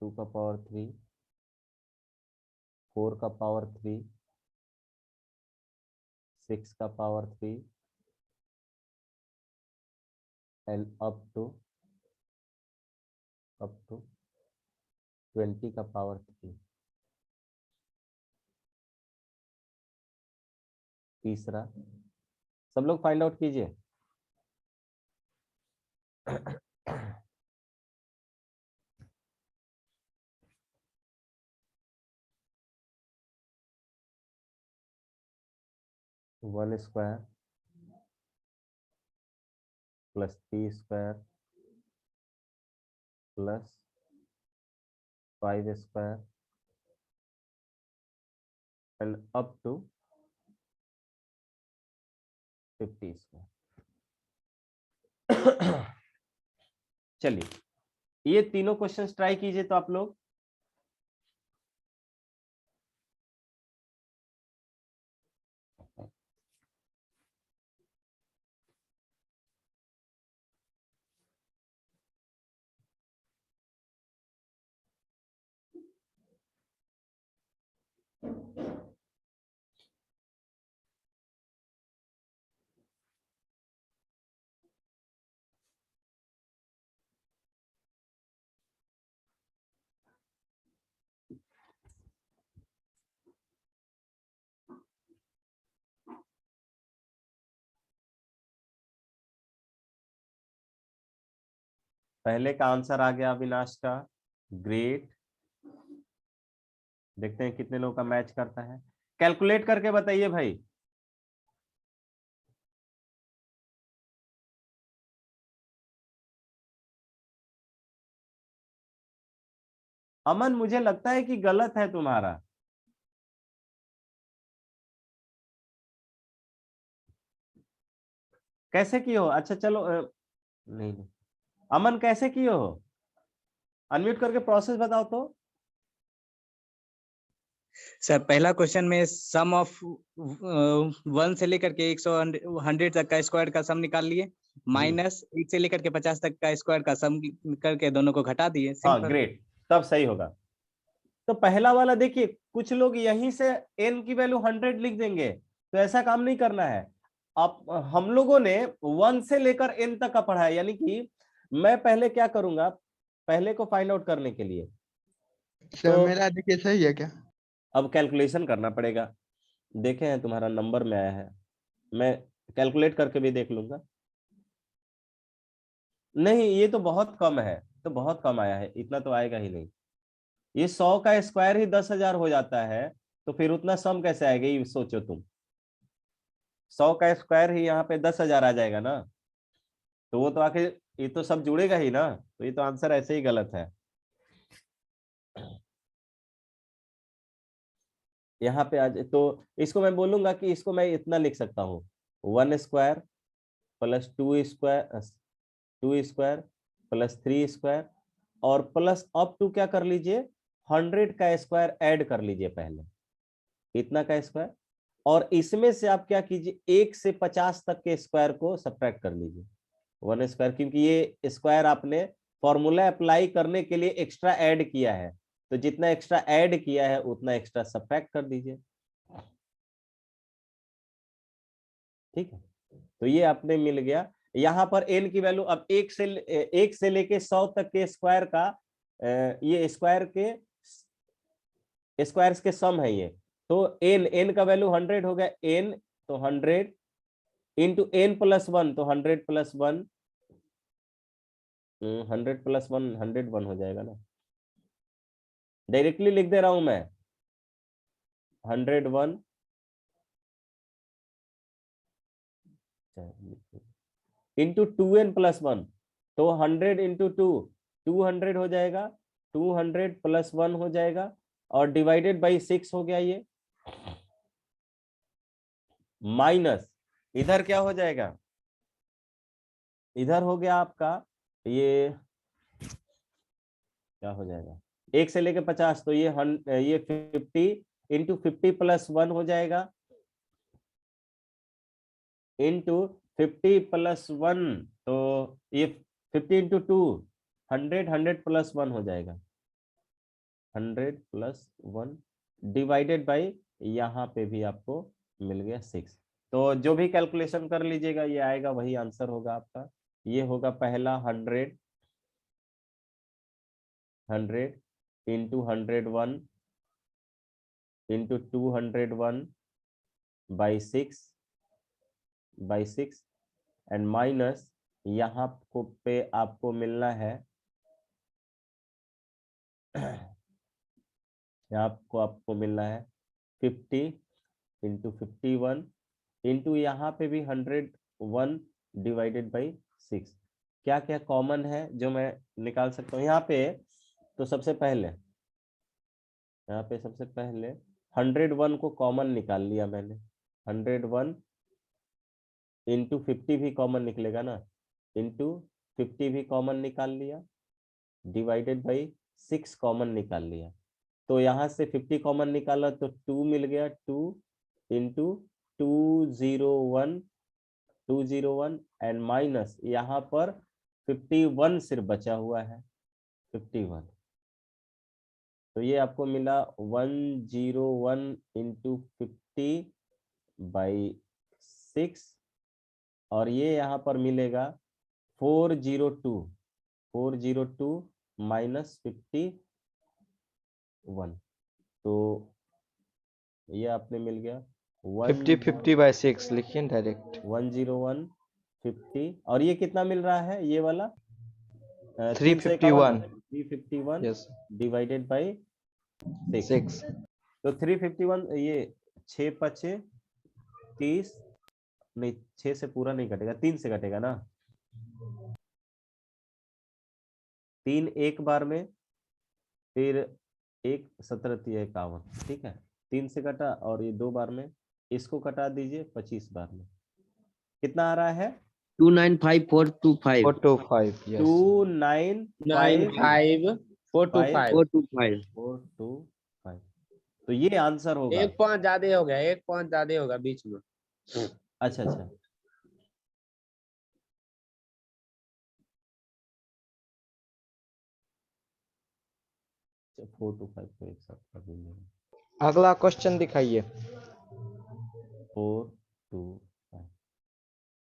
2 का पावर 3, 4 का पावर 3, 6 का पावर 3, एंड अप टू 20 का पावर 3। तीसरा, सब लोग फाइंड आउट कीजिए। One square plus 3 square plus 5 square and up to 50 square. चलिए ये तीनों क्वेश्चंस ट्राई कीजिए तो आप लोग। पहले का आंसर आ गया अविनाश का, ग्रेट। देखते हैं कितने लोगों का मैच करता है, कैलकुलेट करके बताइए भाई। अमन मुझे लगता है कि गलत है तुम्हारा। कैसे किए हो? अच्छा चलो नहीं नहीं, अमन कैसे किए हो? अनम्यूट करके प्रोसेस बताओ तो। सर पहला क्वेश्चन में सम ऑफ 1 से लेकर के 100 तक का स्क्वायर का सम निकाल लिए, माइनस 1 से लेकर के 50 तक का स्क्वायर का सम करके दोनों को घटा दिए। हाँ सिंपल। ग्रेट, तब सही होगा। तो पहला वाला देखिए, कुछ लोग यहीं से n की वैल्यू 100 लिख देंगे, तो ऐसा काम नहीं करना है। अब हम लोगों ने 1 से लेकर n तक का पढ़ा है, यानी कि मैं पहले क्या करूंगा, पहले को फाइंड आउट करने के लिए सर तो मेरा देखिए सही है क्या? अब कैलकुलेशन करना पड़ेगा। देखे हैं तुम्हारा नंबर में आया है, मैं कैलकुलेट करके भी देख लूंगा। नहीं, ये तो बहुत कम है, तो बहुत कम आया है, इतना तो आएगा ही नहीं। ये 100 का स्क्वायर ही 10,000 हो जाता है, तो फिर उतना सम कैसे आएगा, ये सोचो तुम। 100 का स्क्वायर ही यहाँ पे 10,000 आ जाएगा ना, तो वो तो आखिर ये तो सब जुड़ेगा ही ना, तो ये तो आंसर ऐसे ही गलत है। यहाँ पे आज तो इसको मैं बोलूंगा कि इसको मैं इतना लिख सकता हूँ, 1 square plus 2 square, 2 square plus 3 square, और प्लस अप टू क्या कर लीजिए, 100 का स्क्वायर ऐड कर लीजिए पहले, इतना का स्क्वायर, और इसमें से आप क्या कीजिए, 1 से 50 तक के स्क्वायर को सब्ट्रैक्ट कर लीजिए 1 स्क्वायर, क्योंकि ये स्क्वायर आपने फॉर्मूला अप्लाई करने के लिए एक्स्ट्रा ऐड किया है, तो जितना एक्स्ट्रा ऐड किया है उतना एक्स्ट्रा सब्ट्रैक्ट कर दीजिए। ठीक है, तो ये आपने मिल गया। यहाँ पर n की वैल्यू अब 1 से लेके 100 तक के स्क्वायर का, ये स्क्वायर के स्क्वायर्स के सम है ये, तो n का वैल्यू 100 हो गया, n तो 100 इंटू n प्लस 1, तो 100 प्लस 1, 100 प्लस 1 101 हो जाएगा ना, डायरेक्टली लिख दे रहा हूं मैं, 101 इंटू 2n प्लस 1, तो 100 इंटू 2 200 हो जाएगा, 200 प्लस 1 हो जाएगा, और डिवाइडेड बाई 6 हो गया ये, माइनस इधर क्या हो जाएगा, इधर हो गया आपका ये क्या हो जाएगा, 1 से लेके 50, तो ये 50 इंटू 50 प्लस 1 हो जाएगा, इंटू 50 प्लस 1, तो ये 50 इंटू 2 100, 100 प्लस 1 हो जाएगा, 100 प्लस 1 डिवाइडेड बाई, यहाँ पे भी आपको मिल गया 6। तो जो भी कैलकुलेशन कर लीजिएगा ये आएगा, वही आंसर होगा आपका। ये होगा पहला 100 into 101 into 201 by 6 and minus यहाँ को पे आपको मिलना है आपको मिलना है 50 इंटू 51 इंटू यहाँ पे भी 101 डिवाइडेड बाई 6। क्या क्या कॉमन है जो मैं निकाल सकता हूँ यहाँ पे, तो सबसे पहले 101 को कॉमन निकाल लिया मैंने, 101 इंटू 50 भी कॉमन निकलेगा ना, इंटू 50 भी कॉमन निकाल लिया, डिवाइडेड बाई 6 कॉमन निकाल लिया, तो यहाँ से 50 कॉमन निकाला तो 2 मिल गया, 2 इंटू 201 एंड माइनस यहाँ पर 51 सिर्फ बचा हुआ है, 51, तो ये आपको मिला 101 इंटू 50 बाई 6, और ये यहाँ पर मिलेगा 402 माइनस 51, तो ये आपने मिल गया 50 बाई 6 लिखिए डायरेक्ट। 101 50, और ये कितना मिल रहा है ये वाला 351 351 यस डिवाइडेड बाई 6, तो 351 ये 6 पचे 30, नहीं 6 से पूरा नहीं कटेगा, 3 से कटेगा ना, 3 एक बार में, फिर 1 17 51, ठीक है, 3 से कटा, और ये 2 बार में, इसको कटा दीजिए 25 बार में, कितना आ रहा है 295425 425 यस 295425 4 to 5 5 4 to 5 4 2 5। तो ये आंसर होगा। एक पॉइंट ज्यादा हो गया, एक पॉइंट ज्यादा होगा बीच में। अच्छा अच्छा, अच्छा 4 to 5 को एक साथ कर देंगे। अगला क्वेश्चन दिखाइए। 4 2 5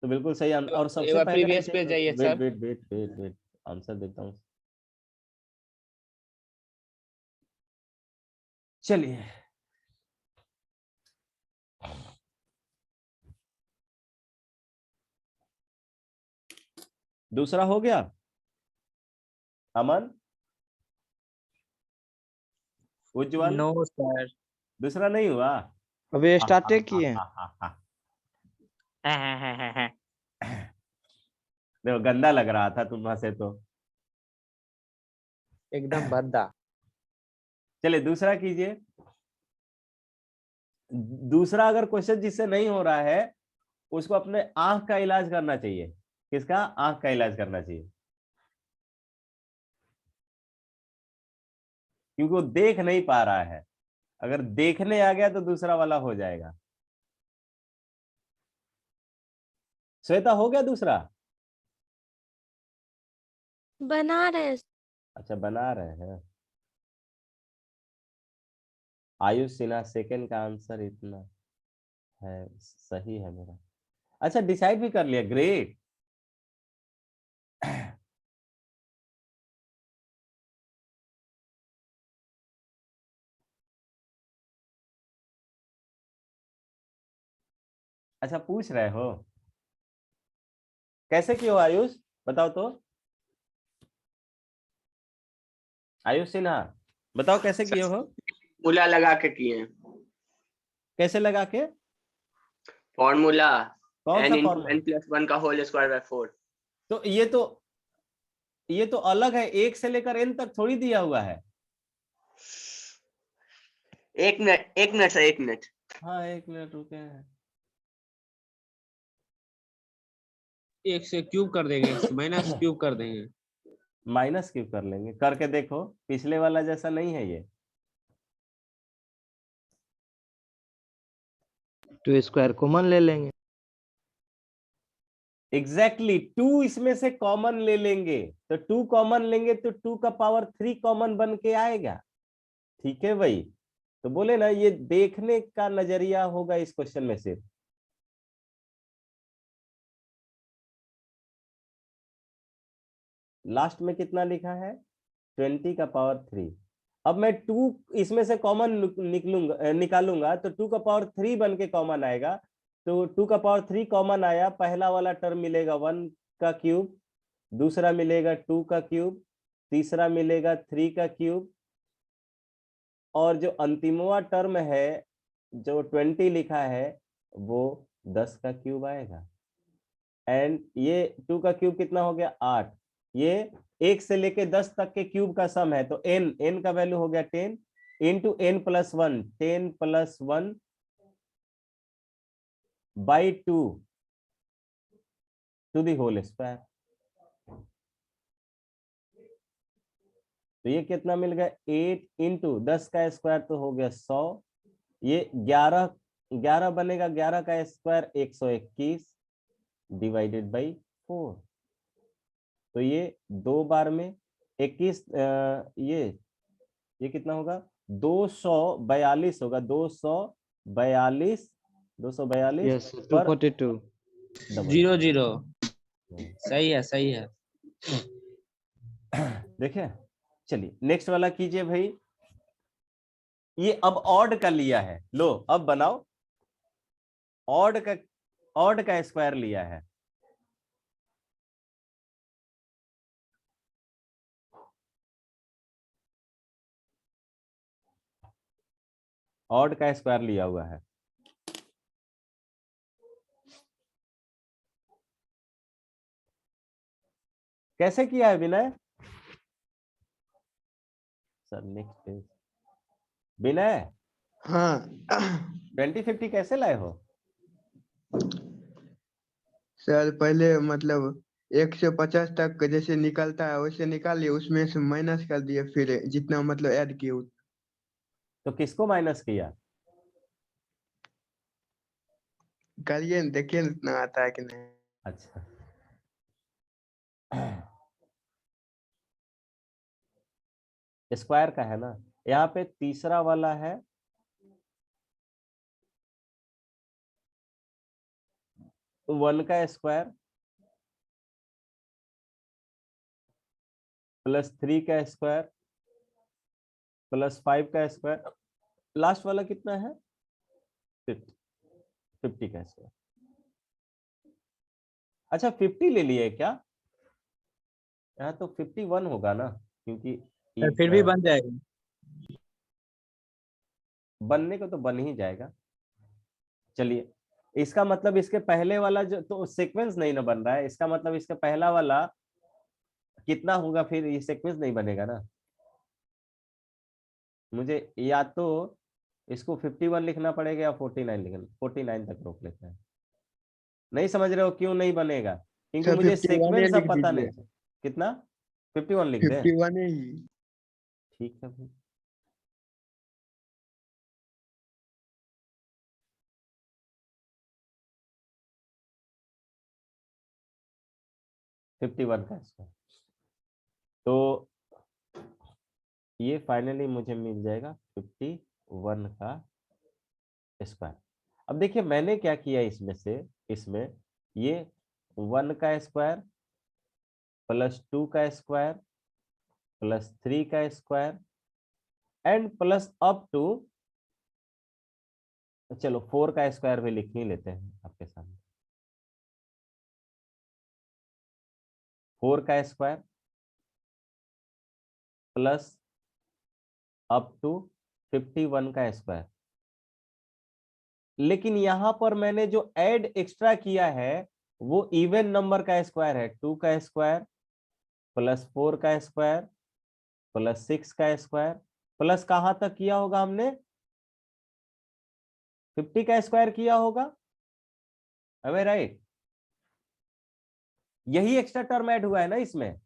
तो बिल्कुल सही आंसर। और एक सबसे बार पहले प्रीवियस पे जाइए wait sir. Wait wait wait wait answer देता हूँ। चलिए दूसरा हो गया अमन, उज्जवल। No sir. दूसरा नहीं हुआ। अभी स्टार्ट किए हैं। देखो गंदा लग रहा था तुम से तो। एकदम भद्दा। चलिए दूसरा कीजिए। दूसरा अगर क्वेश्चन जिससे नहीं हो रहा है उसको अपने आंख का इलाज करना चाहिए। किसका? आंख का इलाज करना चाहिए, क्योंकि वो देख नहीं पा रहा है। अगर देखने आ गया तो दूसरा वाला हो जाएगा। श्वेता हो गया दूसरा? बना रहे हैं। अच्छा बना रहे हैं। आयुष सिन्हा सेकंड का आंसर इतना है, सही है मेरा। अच्छा डिसाइड भी कर लिया, ग्रेट। अच्छा पूछ रहे हो कैसे किए हो आयुष, बताओ तो। आयुष सिन्हा बताओ कैसे किए हो? फॉर्मूला लगा के किए। कैसे लगा के? फॉर्मूला कौन n सा इंटू फॉर्मूला? n प्लस 1 का होल स्क्वायर बाय 4। तो ये तो अलग है, एक से लेकर एन तक थोड़ी दिया हुआ है। एक मिनट सर, एक मिनट। हाँ एक मिनट रुके। एक से क्यूब कर देंगे, माइनस क्यूब कर देंगे। माइनस क्यों कर लेंगे, करके देखो, पिछले वाला जैसा नहीं है ये। 2 स्क्वायर कॉमन ले लेंगे। एग्जैक्टली 2 इसमें से कॉमन ले लेंगे, तो 2 कॉमन लेंगे तो 2 का पावर 3 कॉमन बन के आएगा। ठीक है भाई, तो बोले ना ये देखने का नजरिया होगा इस क्वेश्चन में सिर्फ। लास्ट में कितना लिखा है? 20 का पावर 3। अब मैं 2 इसमें से कॉमन निकालूंगा तो 2 का पावर 3 बन के कॉमन आएगा। तो 2 का पावर 3 कॉमन आया, पहला वाला टर्म मिलेगा 1 का क्यूब, दूसरा मिलेगा 2 का क्यूब, तीसरा मिलेगा 3 का क्यूब, और जो अंतिमवा टर्म है जो 20 लिखा है वो 10 का क्यूब आएगा। एंड ये 2 का क्यूब कितना हो गया? 8। ये 1 से लेके 10 तक के क्यूब का सम है, तो n का वैल्यू हो गया 10 into n plus 1, 10 plus 1 by 2 to the whole square. तो ये कितना मिल गया? 8 इंटू 10 का स्क्वायर तो हो गया 100। ये 11 बनेगा, 11 का स्क्वायर 121 डिवाइडेड बाई 4। तो ये 2 बार में 21, ये कितना होगा? 242 होगा, 242 यस पर 242। डबल। 0 सही है, सही है। देखिए चलिए नेक्स्ट वाला कीजिए भाई। ये अब ऑड का लिया है, लो अब बनाओ। ऑड का स्क्वायर लिया है। ऑड का स्क्वायर लिया हुआ है। कैसे किया है Vinay? Sir next page. Vinay हाँ 2050 कैसे लाए हो? सर पहले मतलब 150 तक जैसे निकलता है वैसे निकालिए, उसमें से माइनस कर दिए, फिर जितना मतलब ऐड किए तो किसको माइनस किया? करिए, देखिए इतना आता है कि नहीं। अच्छा स्क्वायर का है ना, यहाँ पे तीसरा वाला है 1 का स्क्वायर प्लस 3 का स्क्वायर प्लस 5 का स्क्वायर, लास्ट वाला कितना है 50 का स्क्वायर। अच्छा 50 ले लिए क्या? यहाँ तो 51 होगा ना, क्योंकि फिर भी बन जाएगा। बनने को तो बन ही जाएगा। चलिए, इसका मतलब इसके पहले वाला जो तो सीक्वेंस नहीं ना बन रहा है, इसका मतलब इसका पहला वाला कितना होगा, फिर ये सीक्वेंस नहीं बनेगा ना। मुझे या तो इसको 51 लिखना पड़ेगा या 49 लिखना, 49 तक रोक लेते हैं। नहीं समझ रहे हो क्यों नहीं बनेगा? क्योंकि सर मुझे 51 सीक्वेंस अब लिख पता दीजिए, नहीं। कितना? 51 लिख दे? 51 ही। ठीक है भाई। फिफ्टी वन का स्क्वायर, तो ये फाइनली मुझे मिल जाएगा 51 का स्क्वायर। अब देखिए मैंने क्या किया इसमें से, इसमें ये 1 का स्क्वायर प्लस 2 का स्क्वायर प्लस 3 का square and plus up to, चलो 4 का स्क्वायर भी लिख ही लेते हैं आपके सामने। 4 का स्क्वायर प्लस अप टू 51 का स्क्वायर। लेकिन यहां पर मैंने जो ऐड एक्स्ट्रा किया है वो इवन नंबर का स्क्वायर है, 2 का स्क्वायर प्लस 4 का स्क्वायर प्लस 6 का स्क्वायर, प्लस कहां तक किया होगा हमने? 50 का स्क्वायर किया होगा, अबे राइट। यही एक्स्ट्रा टर्म ऐड हुआ है ना इसमें।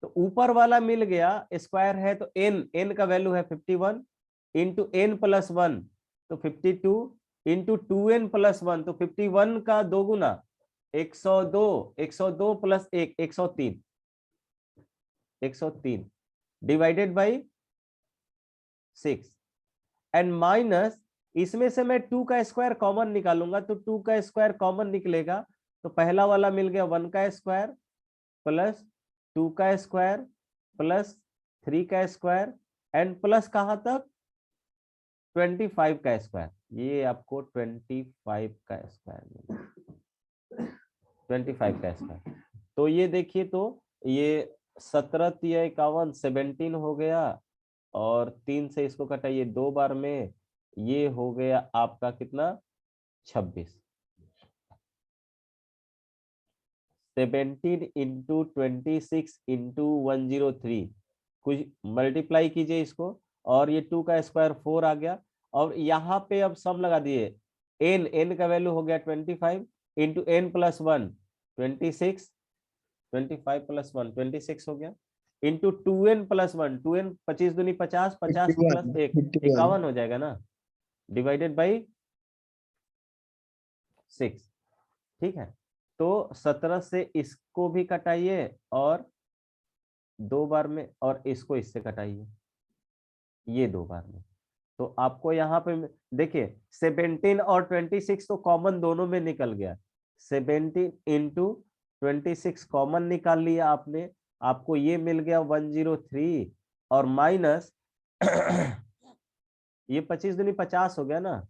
तो ऊपर वाला मिल गया, स्क्वायर है तो n का वैल्यू है 51 इंटू n प्लस 1 तो 52 इंटू 2n प्लस 1 तो 51 का दो गुना 102, 102 plus 1 103, 103 divided by 6 and minus, इसमें से मैं 2 का स्क्वायर कॉमन निकालूंगा तो 2 का स्क्वायर कॉमन निकलेगा, तो पहला वाला मिल गया 1 का स्क्वायर प्लस 2 का स्क्वायर प्लस 3 का स्क्वायर एंड प्लस कहां तक 25 का स्क्वायर। ये आपको 25 का स्क्वायर मिला, 25 का स्क्वायर। तो ये देखिए, तो ये 17 तिया 51 17 हो गया, और 3 से इसको घटाइए 2 बार में, ये हो गया आपका कितना 26। 17 इंटू 26 इंटू 103, कुछ मल्टीप्लाई कीजिए इसको, और ये 2 का स्क्वायर 4 आ गया, और यहाँ पे अब सम लगा दिए, n का वैल्यू हो गया 25 इंटू n प्लस 1 26, 25 प्लस 1 26 हो गया, इंटू 2n प्लस 1 2n 25 दूनी 50 50 प्लस 1 51 हो जाएगा ना, डिवाइडेड बाई 6। ठीक है, तो 17 से इसको भी कटाइए और 2 बार में, और इसको इससे कटाइए ये 2 बार में, तो आपको यहाँ पे देखिए 17 और 26 तो कॉमन दोनों में निकल गया, 17 इंटू 26 कॉमन निकाल लिया आपने, आपको ये मिल गया 103 और माइनस ये 25 दूनी 50 हो गया ना,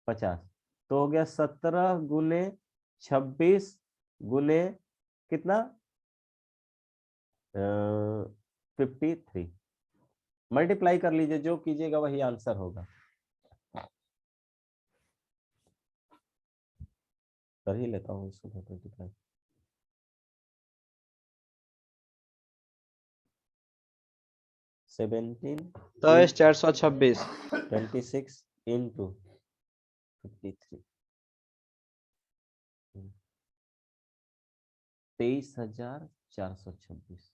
50 तो हो गया 17 गुने 26 गुने कितना 53, मल्टीप्लाई कर लीजिए, जो कीजिएगा वही आंसर होगा। कर ही लेता हूँ इसको मल्टीप्लाई। 17 23 26 इंटू 53 23,426।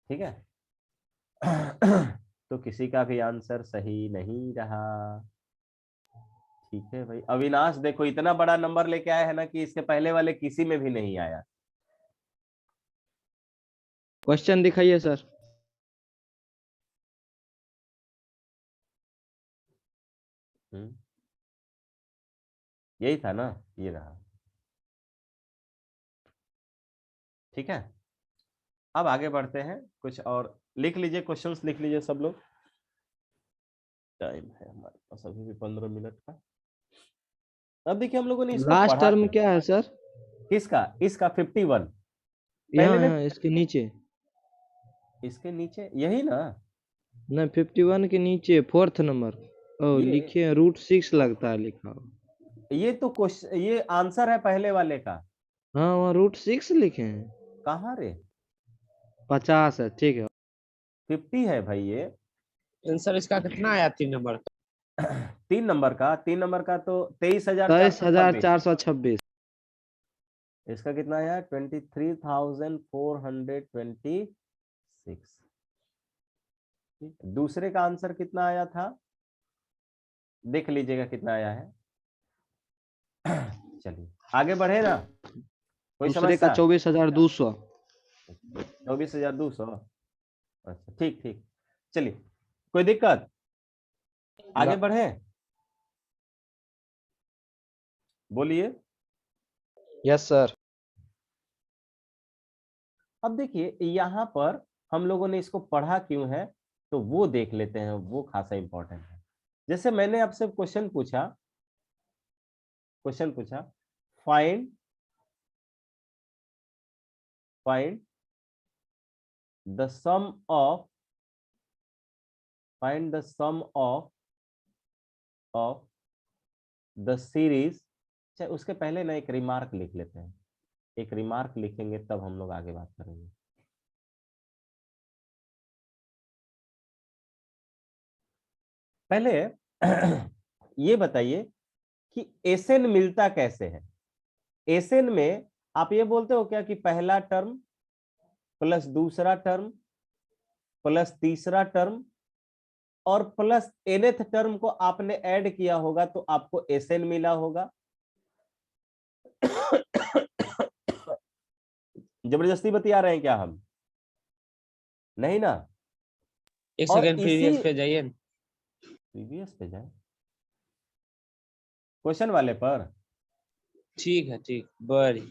ठीक है। तो किसी का भी आंसर सही नहीं रहा। ठीक है भाई, अविनाश देखो इतना बड़ा नंबर लेके आया है ना कि इसके पहले वाले किसी में भी नहीं आया। क्वेश्चन दिखाइए सर। यही था ना, ये रहा। ठीक है, अब आगे बढ़ते हैं। कुछ और लिख लीजिए, क्वेश्चंस लिख लीजिए सब लोग। टाइम है हमारे पास अभी भी 15 मिनट का। अब देखिए हम लोगों ने इसको लास्ट पढ़ा टर्म था। क्या है सर? किसका? इसका 51। यहाँ पहले यहाँ इसके नीचे। इसके नीचे यही ना। नहीं 51 के नीचे 4th नंबर। ओ ये लिखे √6 लगता है लिखा हुआ। ये तो क्वेश्चन, ये आंसर है पहले वाले का। हाँ वहाँ √6 लिखे हैं। कहाँ रे? 50 है, ठीक है। 50 है भाई ये। आंसर इसका कितना आया 3 नंबर का? 3 नंबर का, 3 नंबर का तो 23,426। 23,426। इसका कितना आया? 23,426। दूसरे का आंसर कितना आया था, देख लीजिएगा कितना आया है। चलिए आगे बढ़े ना, कोई दूसरे का समस्या? 24,200। 24,200। अच्छा ठीक ठीक, चलिए कोई दिक्कत? आगे बढ़े, बोलिए। Yes sir. अब देखिए यहाँ पर हम लोगों ने इसको पढ़ा क्यों है, तो वो देख लेते हैं, वो खासा इंपॉर्टेंट है। जैसे मैंने आपसे क्वेश्चन पूछा, find the sum of the series. चाहे उसके पहले ना एक रिमार्क लिख लेते हैं, एक रिमार्क लिखेंगे तब हम लोग आगे बात करेंगे। पहले ये बताइए कि एसएन मिलता कैसे है। एसएन में आप ये बोलते हो क्या कि पहला टर्म प्लस दूसरा टर्म प्लस तीसरा टर्म और प्लस nth टर्म को आपने ऐड किया होगा तो आपको एसएन मिला होगा। जबरदस्ती बतिया रहे हैं क्या हम? नहीं ना। एक और सेकंड प्रीवियस पे जाइए। प्रीवियस पे जाए, क्वेश्चन वाले पर। ठीक है, ठीक, बड़ी।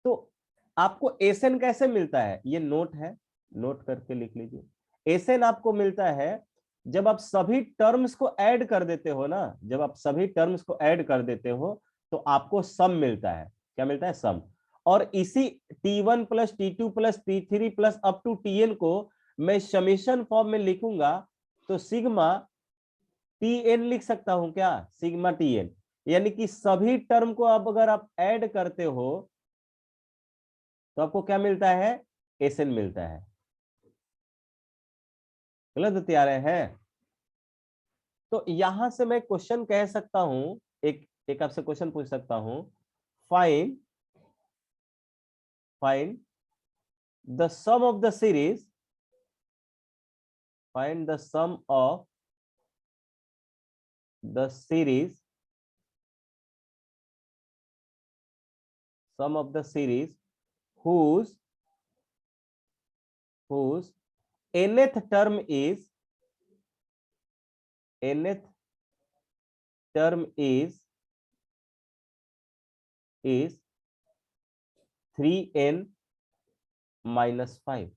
तो आपको एसएन कैसे मिलता है, ये नोट है, नोट करके लिख लीजिए। एसएन आपको मिलता है जब आप सभी टर्म्स को ऐड कर देते हो ना, जब आप सभी टर्म्स को ऐड कर देते हो तो आपको सम मिलता है। क्या मिलता है? सम। और इसी T1 plus T2 plus T3 plus up to Tn को मैं समेशन फॉर्म में लिखूंगा तो सिग्मा Tn लिख सकता हूं क्या? सिग्मा Tn, यानी कि सभी टर्म को अब अगर आप ऐड करते हो तो आपको क्या मिलता है? एसएन मिलता है। गलत बता रहे हैं? तो यहां से मैं क्वेश्चन कह सकता हूं, एक आपसे क्वेश्चन पूछ सकता हूं, find the sum of the series, find the sum of the series, sum of the series whose nth term is 3n minus 5।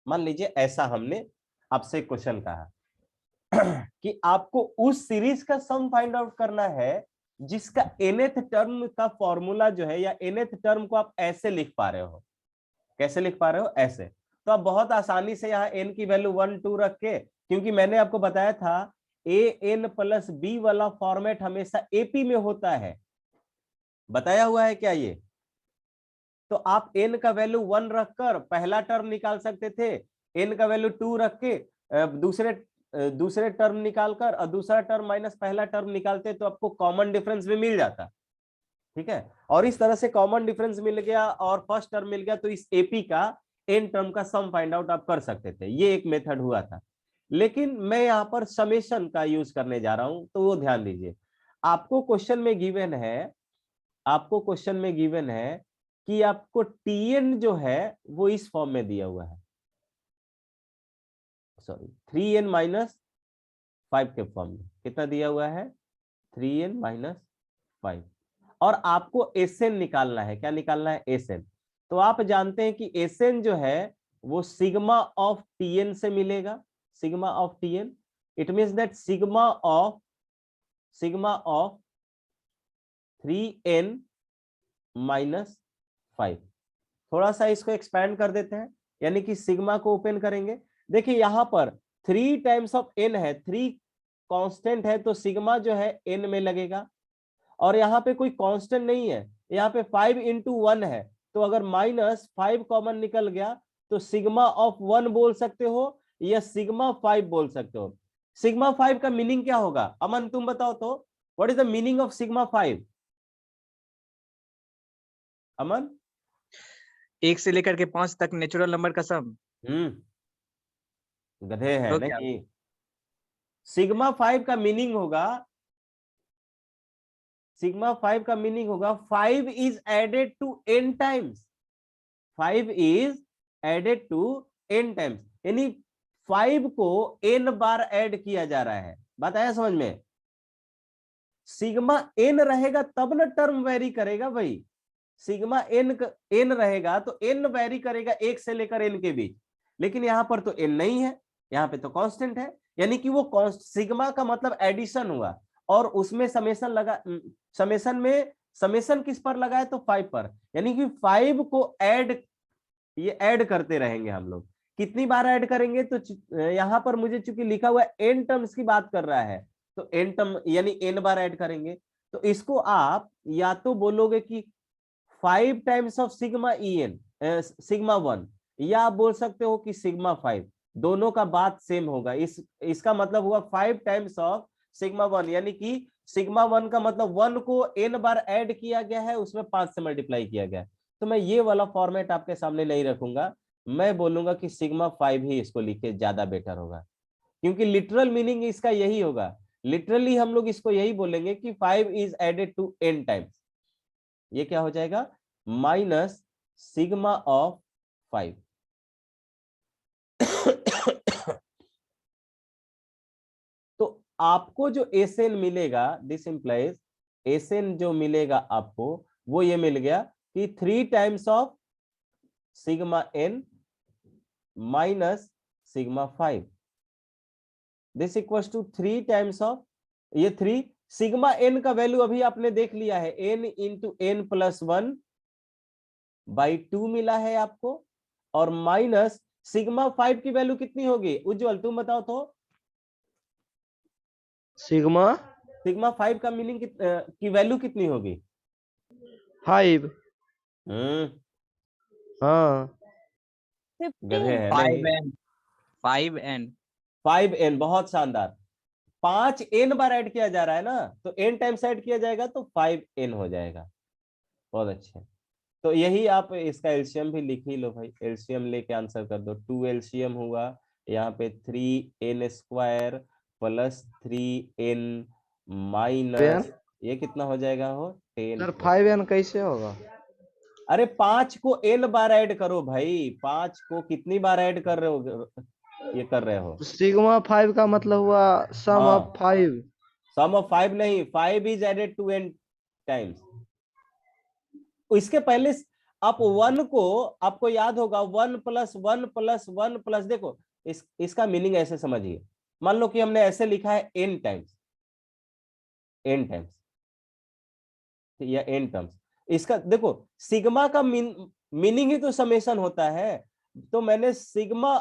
मान लीजिए ऐसा हमने आपसे क्वेश्चन कहा कि आपको उस सीरीज का सम फाइंड आउट करना है जिसका nth टर्म का फॉर्मूला जो है, या nth टर्म को आप ऐसे लिख पा रहे हो। कैसे लिख पा रहे हो? ऐसे। तो आप बहुत आसानी से यहाँ n की वैल्यू 1 2 रख के, क्योंकि मैंने आपको बताया था an प्लस b वाला फॉर्मेट हमेशा AP में होता है, बताया हुआ है क्या ये? तो आप n का वैल्यू 1 रखकर पहला टर्म निकाल सकते थे, n का वैल्यू 2 रख के दूसरे दूसरे टर्म निकालकर और दूसरा टर्म माइनस पहला टर्म निकालते तो आपको कॉमन डिफरेंस भी मिल जाता, ठीक है। और इस तरह से कॉमन डिफरेंस मिल गया और फर्स्ट टर्म मिल गया तो इस एपी का एन टर्म का सम फाइंड आउट आप कर सकते थे, ये एक मेथड हुआ था। लेकिन मैं यहाँ पर समेशन का यूज करने जा रहा हूं, तो वो ध्यान दीजिए। आपको क्वेश्चन में गिवन है, आपको क्वेश्चन में गिवन है कि आपको टीएन जो है वो इस फॉर्म में दिया हुआ है, सॉरी 3n माइनस 5 के फॉर्म में। कितना दिया हुआ है? 3n minus 5। और आपको एसएन निकालना है। क्या निकालना है? एसएन। तो आप जानते हैं कि एसएन जो है वो सिग्मा ऑफ टीएन से मिलेगा, sigma of TN. It means that sigma of 3n minus 5। थोड़ा सा इसको एक्सपैंड कर देते हैं, यानी कि सिग्मा को ओपन करेंगे। देखिए यहां पर 3 टाइम्स ऑफ n है, 3 कांस्टेंट है तो सिग्मा जो है n में लगेगा। और यहाँ पे कोई कांस्टेंट नहीं है, यहाँ पे 5 into 1 है, तो अगर -5 कॉमन निकल गया तो सिग्मा ऑफ 1 बोल सकते हो या सिग्मा 5 बोल सकते हो। सिग्मा 5 का मीनिंग क्या होगा? अमन तुम बताओ तो, what is the meaning of sigma 5? अमन? 1 से लेकर के 5 तक नेचुरल नंबर का सम। गधे है तो क्या? नहीं। सिग्मा 5 का मीनिंग होगा, सिग्मा 5 का मीनिंग होगा 5 is added to n times, 5 is added to n times, यानी 5 को n बार ऐड किया जा रहा है। बात आया समझ में? सिग्मा n रहेगा तब ना टर्म वेरी करेगा भाई। सिग्मा n रहेगा तो n वेरी करेगा 1 से लेकर n के बीच, लेकिन यहां पर तो n नहीं है, यहां पे तो कांस्टेंट है, यानी कि वो सिग्मा का मतलब एडिशन हुआ और उसमें समेशन लगा। समेशन में समेशन किस पर लगा है? तो 5 पर, यानी कि 5 को ये ऐड करते रहेंगे हम लोग। कितनी बार ऐड करेंगे? तो यहां पर मुझे चूंकि लिखा हुआ है n टर्म्स की बात कर रहा है, तो n टर्म यानी n बार ऐड करेंगे। तो इसको आप या तो बोलोगे कि 5 टाइम्स ऑफ सिग्मा सिग्मा 1, या आप बोल सकते हो कि सिग्मा 5। दोनों का बात सेम होगा। इसका मतलब हुआ 5 टाइम्स ऑफ सिग्मा 1, यानी कि सिग्मा 1 का मतलब 1 को n बार ऐड किया गया है, उसमें 5 से मल्टीप्लाई किया गया है। तो मैं ये वाला फॉर्मेट आपके सामने नहीं रखूंगा, मैं बोलूंगा कि सिग्मा 5 ही इसको लिखे, ज्यादा बेटर होगा, क्योंकि लिटरल मीनिंग इसका यही होगा। लिटरली हम लोग इसको यही बोलेंगे कि 5 is added to n times. ये क्या हो जाएगा? Minus sigma of 5। तो आपको जो एसएन मिलेगा, दिस इंप्लाइज एसएन जो मिलेगा आपको वो ये मिल गया कि 3 times of sigma n minus sigma 5, this equals to 3 times of ये 3 सिग्मा n का वैल्यू अभी आपने देख लिया है, n into n plus 1 by 2 मिला है आपको, और माइनस सिग्मा 5 की वैल्यू कितनी होगी? उज्जवल तुम बताओ तो। सिग्मा 5 का मीनिंग की वैल्यू कितनी होगी? 5। हाँ 15। गधे है नहीं। 5n 5n, बहुत शानदार। 5n बार ऐड किया जा रहा है ना, तो n टाइम्स ऐड किया जाएगा तो 5n हो जाएगा। बहुत अच्छे। तो यही आप इसका एलसीएम भी लिख ही लो भाई, एलसीएम लेके आंसर कर दो। 2 एलसीएम हुआ यहाँ पे 3n square plus 3n minus ये कितना हो जाएगा? हो 10। सर 5n कैसे होगा? अरे 5 को n बार ऐड करो भाई, 5 को कितनी बार ऐड कर रहे हो? ये कर रहे हो। सिग्मा 5 का मतलब हुआ सम हाँ। ऑफ 5। सम ऑफ 5 नहीं, 5 is added to n times. इसके पहले आप 1 को, आपको याद होगा 1 प्लस 1 प्लस 1 प्लस, देखो इसका मीनिंग ऐसे समझिए। मान लो कि हमने ऐसे लिखा है n टाइम्स या n टर्म्स। इसका देखो सिग्मा का मीनिंग ही तो समेशन होता है। तो मैंने सिग्मा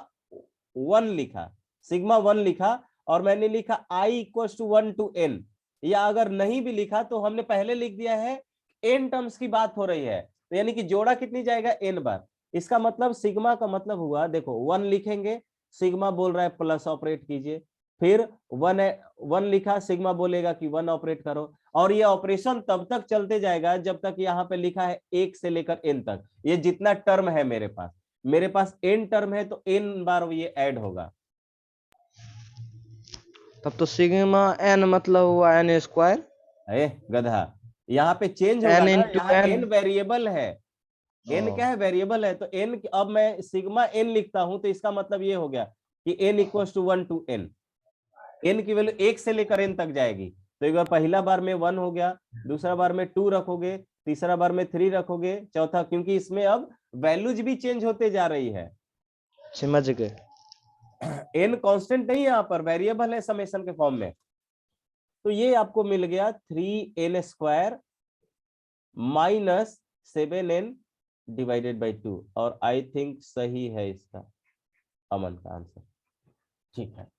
1 लिखा, सिग्मा 1 लिखा और मैंने लिखा i equals to 1 to n, या अगर नहीं भी लिखा तो हमने पहले लिख दिया है n टर्म्स की बात हो रही है, तो यानी कि जोड़ा कितनी जाएगा? n बार। इसका मतलब सिग्मा का मतलब हुआ, देखो 1 लिखेंगे, सिग्मा बोल रहा है प्लस ऑपरेट कीजिए, फिर 1 लिखा, सिग्मा बोलेगा कि 1 ऑपरेट करो, और ये ऑपरेशन तब तक चलते जाएगा जब तक यहाँ पे लिखा है 1 से लेकर n तक। ये जितना टर्म है मेरे पास n टर्म है तो n बार ये ऐड होगा। तब तो सिग्मा एन मतलब हुआ एन स्क्वायर, गधा, यहाँ पे चेंज होगा n ना, इंटू यहाँ एन। n वेरिएबल है, n क्या है, वेरिएबल है, तो n अब मैं सिग्मा n लिखता हूं तो इसका मतलब ये हो गया कि n equal to 1 to n, n की वैल्यू 1 से लेकर n तक जाएगी। तो एक बार पहला बार में 1 हो गया, दूसरा बार में 2 रखोगे, तीसरा बार में 3 रखोगे, चौथा, क्योंकि इसमें अब वैल्यूज भी चेंज होते जा रही है, समझ गए। n कांस्टेंट नहीं है, यहाँ पर वेरिएबल है समेशन के फॉर्म में। तो ये आपको मिल गया 3n square minus 7n divided by 2, और आई थिंक सही है इसका, अमन का आंसर। ठीक है,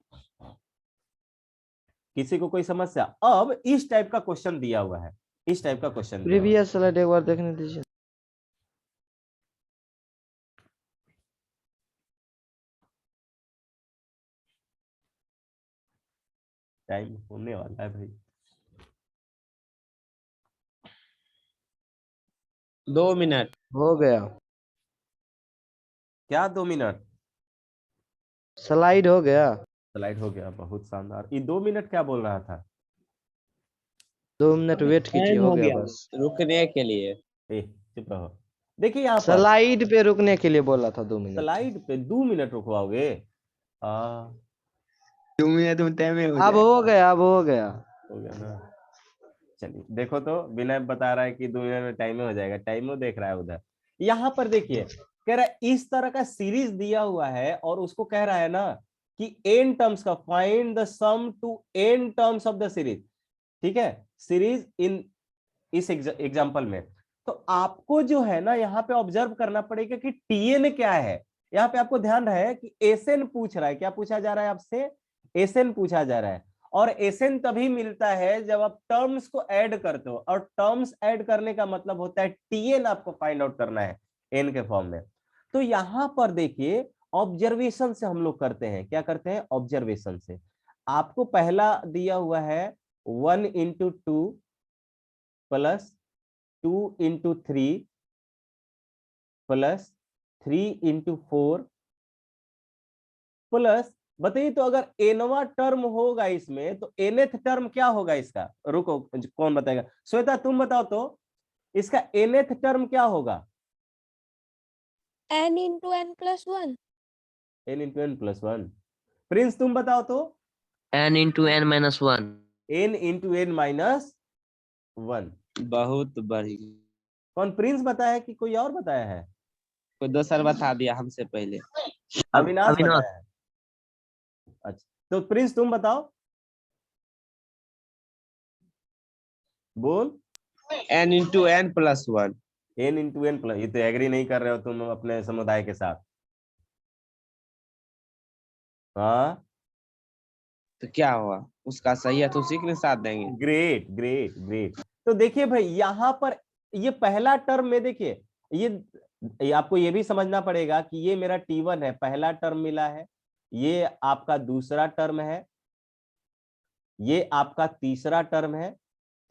किसी को कोई समस्या? अब इस टाइप का क्वेश्चन दिया हुआ है, इस टाइप का क्वेश्चन दिया हुआ है। प्रीवियस स्लाइड एक बार देखने दीजिए। टाइम होने वाला है भाई, 2 मिनट। हो गया, क्या 2 मिनट? स्लाइड हो गया। स्लाइड हो गया, बहुत शानदार। ये 2 मिनट क्या बोल रहा था? 2 मिनट वेट कीजिए, टाइम हो हो गया गया बस। रुकने के लिए। चुप रहो। देखिए यहाँ पर स्लाइड पे रुकने के लिए बोला था 2 मिनट। स्लाइड पे 2 मिनट रुकवाओगे? 2 मिनट में टाइम हो अब जाएगा। हो गया, अब हो गया। हो गया ना? चलिए देखो, तो विनय बता रहा है कि 2 मिनट में टाइम हो जाएगा, टाइमो देख रहा है उधर। यहाँ पर देखिए, कह रहा है इस तरह का सीरीज दिया हुआ है और उसको कह रहा है ना कि n टर्म्स का find the sum to n terms of the series. ठीक है, सीरीज इन इस एग्जांपल में, तो आपको जो है ना यहाँ पे ऑब्जर्व करना पड़ेगा कि tn क्या है। यहाँ पे आपको ध्यान रहे कि एसएन पूछ रहा है, क्या पूछा जा रहा है आपसे? एसएन पूछा जा रहा है, और एसएन तभी मिलता है जब आप टर्म्स को ऐड करते हो, और टर्म्स ऐड करने का मतलब होता है टीएन आपको फाइंड आउट करना है एन के फॉर्म में। तो यहां पर देखिए, ऑब्जर्वेशन से हम लोग करते हैं, क्या करते हैं? ऑब्जर्वेशन से। आपको पहला दिया हुआ है 1 into 2 plus 2 into 3 plus 3 into 4 plus, बताइए तो अगर एनवा टर्म होगा इसमें तो एनथ टर्म क्या होगा इसका? रुको, कौन बताएगा? श्वेता तुम बताओ तो, इसका एनथ टर्म क्या होगा? n into n plus 1. n into n plus 1। Prince तुम बताओ तो, n into n minus 1. n into n minus 1। बहुत बढ़िया। कौन, प्रिंस बताया कि कोई और बताया है? कोई दूसरा बता दिया हमसे पहले। अविनाश अविनाश। बताया है। अच्छा, तो प्रिंस तुम बताओ, बोल। n into n plus 1। n into n plus, ये तो एग्री नहीं कर रहे हो तुम अपने समुदाय के साथ। हाँ, तो क्या हुआ, उसका सही है तो उसी के साथ देंगे। Great great great. तो देखिए भाई, यहां पर ये पहला टर्म में देखिए, ये आपको ये भी समझना पड़ेगा कि ये मेरा T1 है, पहला टर्म मिला है, ये आपका दूसरा टर्म है, ये आपका तीसरा टर्म है।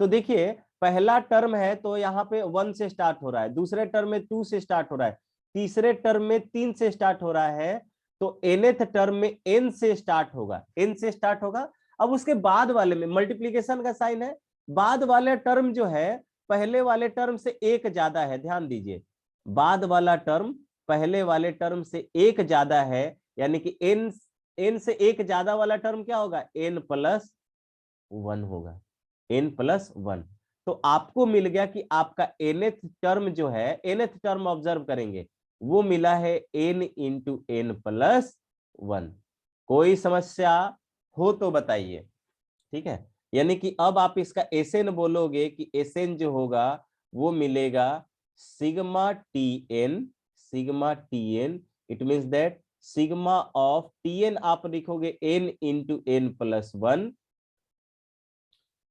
तो देखिए, पहला टर्म है तो यहाँ पे 1 से स्टार्ट हो रहा है, दूसरे टर्म में 2 से स्टार्ट हो रहा है, तीसरे टर्म में 3 से स्टार्ट हो रहा है, तो nth टर्म में n से स्टार्ट होगा, n से स्टार्ट होगा। अब उसके बाद वाले में मल्टीप्लीकेशन का साइन है, बाद वाले टर्म जो है पहले वाले टर्म से एक ज्यादा है, ध्यान दीजिए, बाद वाला टर्म पहले वाले टर्म से एक ज्यादा है, यानी कि n से एक ज्यादा वाला टर्म क्या होगा? n प्लस 1 होगा, n प्लस 1। तो आपको मिल गया कि आपका nth टर्म जो है, nth टर्म ऑब्जर्व करेंगे, वो मिला है n इंटू एन प्लस 1। कोई समस्या हो तो बताइए। ठीक है, यानी कि अब आप इसका एसएन बोलोगे कि एसएन जो होगा वो मिलेगा sigma TN, sigma TN, it means that sigma of TN आप लिखोगे n into n plus 1,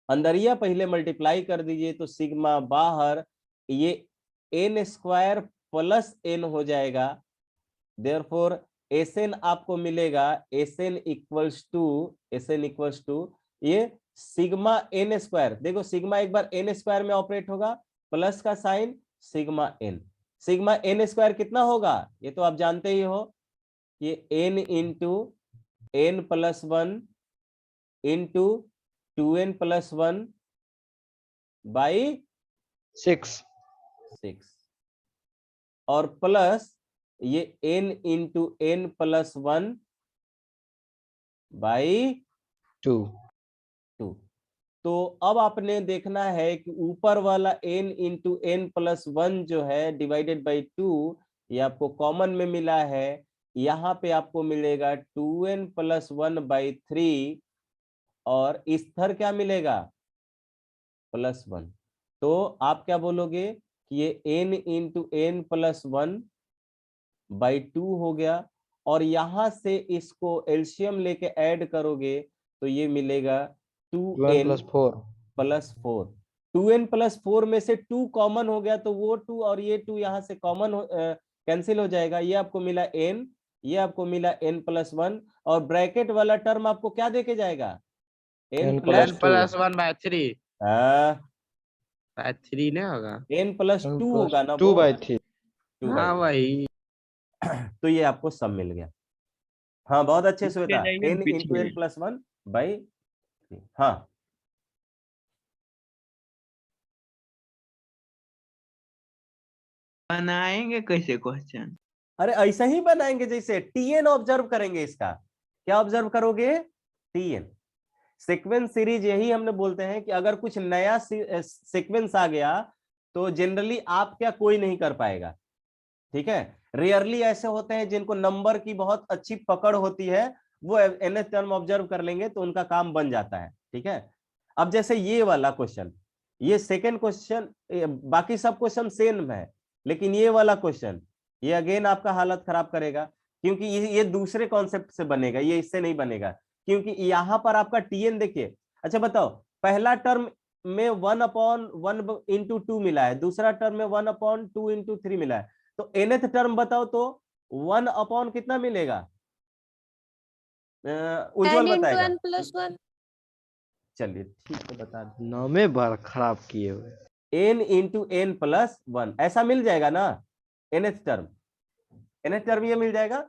Andariya पहले मल्टीप्लाई कर दीजिए तो सिग्मा बाहर, ये n स्क्वायर प्लस n हो जाएगा, देयरफॉर Sn आपको मिलेगा Sn इक्वल्स टू ये सिग्मा n स्क्वायर। देखो सिग्मा एक बार n स्क्वायर में ऑपरेट होगा, प्लस का sign sigma n। Sigma n square कितना होगा ये तो आप जानते ही हो, ये n into n plus 1 into 2n plus 1 by 6 और प्लस ये n into n plus 1 by 2। तो अब आपने देखना है कि ऊपर वाला n इंटू n प्लस 1 जो है डिवाइडेड बाई 2 ये आपको कॉमन में मिला है, यहाँ पे आपको मिलेगा 2n प्लस 1 बाई 3 और इधर क्या मिलेगा प्लस 1। तो आप क्या बोलोगे कि ये n into n plus 1 by 2 हो गया, और यहां से इसको एलसीएम लेके ऐड करोगे तो ये मिलेगा 2n प्लस 4। 2n प्लस 4 में से 2 कॉमन हो गया तो वो 2 और ये 2 यहां से कॉमन कैंसिल हो जाएगा। ये आपको मिला n, ये आपको मिला n प्लस 1 और ब्रैकेट वाला टर्म आपको क्या देके जाएगा n प्लस 1 बाय 3 बाय 3 नहीं होगा, n प्लस 2 होगा ना 2/3। 2 हाँ वही। तो ये आपको सब मिल गया। हाँ बहुत अच्छे से पीछे होता जाइए, n पीछे इंटू जाइए। n plus 1 by. हाँ बनाएंगे कैसे क्वेश्चन? अरे ऐसा ही बनाएंगे जैसे टीएन ऑब्जर्व करेंगे। इसका क्या ऑब्जर्व करोगे टीएन सीक्वेंस सीरीज। यही हमने बोलते हैं कि अगर कुछ नया सीक्वेंस आ गया तो जनरली आप क्या कोई नहीं कर पाएगा, ठीक है। रेयरली ऐसे होते हैं जिनको नंबर की बहुत अच्छी पकड़ होती है, वो एनएस टर्म ऑब्जर्व कर लेंगे तो उनका काम बन जाता है, ठीक है। अब जैसे ये वाला क्वेश्चन, ये सेकेंड क्वेश्चन, बाकी सब क्वेश्चन सेम है, लेकिन ये वाला क्वेश्चन ये अगेन आपका हालत खराब करेगा, क्योंकि ये दूसरे कॉन्सेप्ट से बनेगा, ये इससे नहीं बनेगा, क्योंकि यहां पर आपका टीएन देखिए। अच्छा बताओ, पहला टर्म में 1/1 इंटू 2 मिला है, दूसरा टर्म में 1/2 इंटू 3 मिला है, तो nth टर्म बताओ तो 1 कितना मिलेगा? उज्जवल n into बताएगा। n plus 1 चलिए ठीक है बता दें। नामे बार खराब किए हुए। n इंटू n प्लस 1 ऐसा मिल जाएगा ना, nth टर्म ये मिल जाएगा।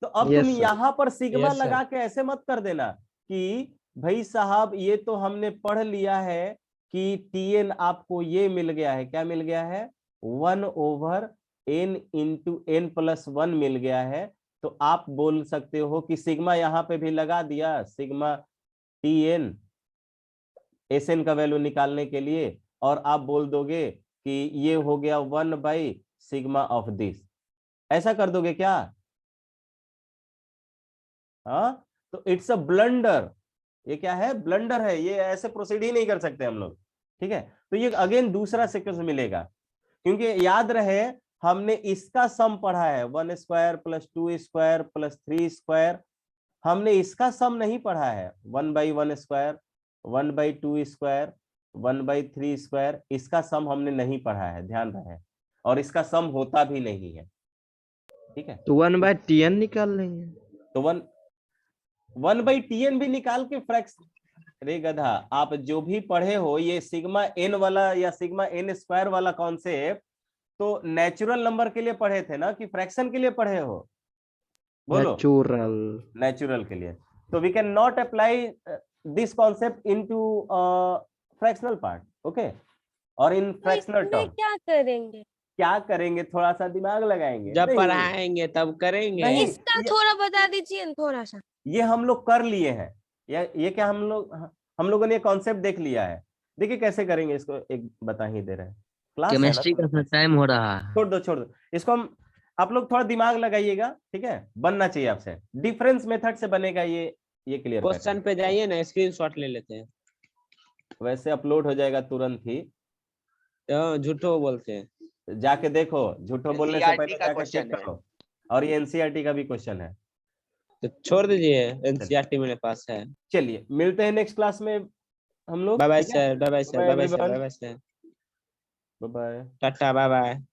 तो अब Yes, तुम sir. यहां पर सिग्मा Yes, sir. लगा के ऐसे मत कर देना कि भाई साहब ये तो हमने पढ़ लिया है कि tn आपको ये मिल गया है, क्या मिल गया है 1/n इंटू n प्लस 1 मिल गया है। तो आप बोल सकते हो कि सिग्मा यहां पे भी लगा दिया, सिग्मा tn Sn का वैल्यू निकालने के लिए, और आप बोल दोगे कि ये हो गया 1/सिग्मा ऑफ दिस, ऐसा कर दोगे क्या? हाँ तो इट्स अ ब्लंडर। ये क्या है? ब्लंडर है, ये ऐसे प्रोसीड ही नहीं कर सकते हम लोग, ठीक है। तो ये अगेन दूसरा सीक्वेंस मिलेगा, क्योंकि याद रहे हमने इसका सम पढ़ा है 1 square plus 2 square plus 3 square, हमने इसका सम नहीं पढ़ा है 1/1 स्क्वायर 1/2 स्क्वायर 1/3 स्क्वायर, इसका सम हमने नहीं पढ़ा है, ध्यान रहे, और इसका सम होता भी नहीं है, ठीक है। तो 1/tn निकाल लेंगे। तो 1/tn भी निकाल के फ्रैक्शन। रे गधा, आप जो भी पढ़े हो ये सिग्मा n वाला या सिग्मा n स्क्वायर वाला कॉन्सेप्ट तो नेचुरल नंबर के लिए पढ़े थे ना कि फ्रैक्शन के लिए पढ़े हो? बोलो। नेचुरल के लिए। तो we can not apply this concept into fractional part, okay, और इन तो फ्रैक्शनल इसमें टर्म क्या करेंगे? क्या करेंगे, थोड़ा सा दिमाग लगाएंगे। जब नहीं, पढ़ाएंगे तब करेंगे। नहीं, इसका थोड़ा बता दीजिए ना, थोड़ा सा। ये हम लोग कर लिए हैं, ये क्या हम लोगों ने कॉन्सेप्ट देख लिया है। देखिए कैसे करेंगे इसको, एक बता ही दे रहे हैं, क्लास है ना, केमिस्ट्री का टाइम हो रहा है। छोड़ दो इसको। हम आप लोग थोड़ा दिमाग लगाइएगा, ठीक है, बनना चाहिए आपसे। डिफरेंस मेथड से बनेगा ये क्लियर क्वेश्चन पे जाइए ना, स्क्रीनशॉट ले लेते हैं। वैसे अपलोड हो जाएगा तुरंत ही, तो झूठो बोलते हैं। जाके देखो, झूठो बोलने से NCERT पहले का जाके क्वेश्चन चेक है। करो। और ये एनसीईआरटी का भी क्वेश्चन है। तो छोड़ दीजिए, एनसीईआरटी मेरे पास है। चलिए मिलते हैं नेक्स्ट क्लास में हम लोग। बाय बाय ठीक है? Sir, bye bye sir, bye bye sir, bye bye sir, bye bye. Tata, bye bye.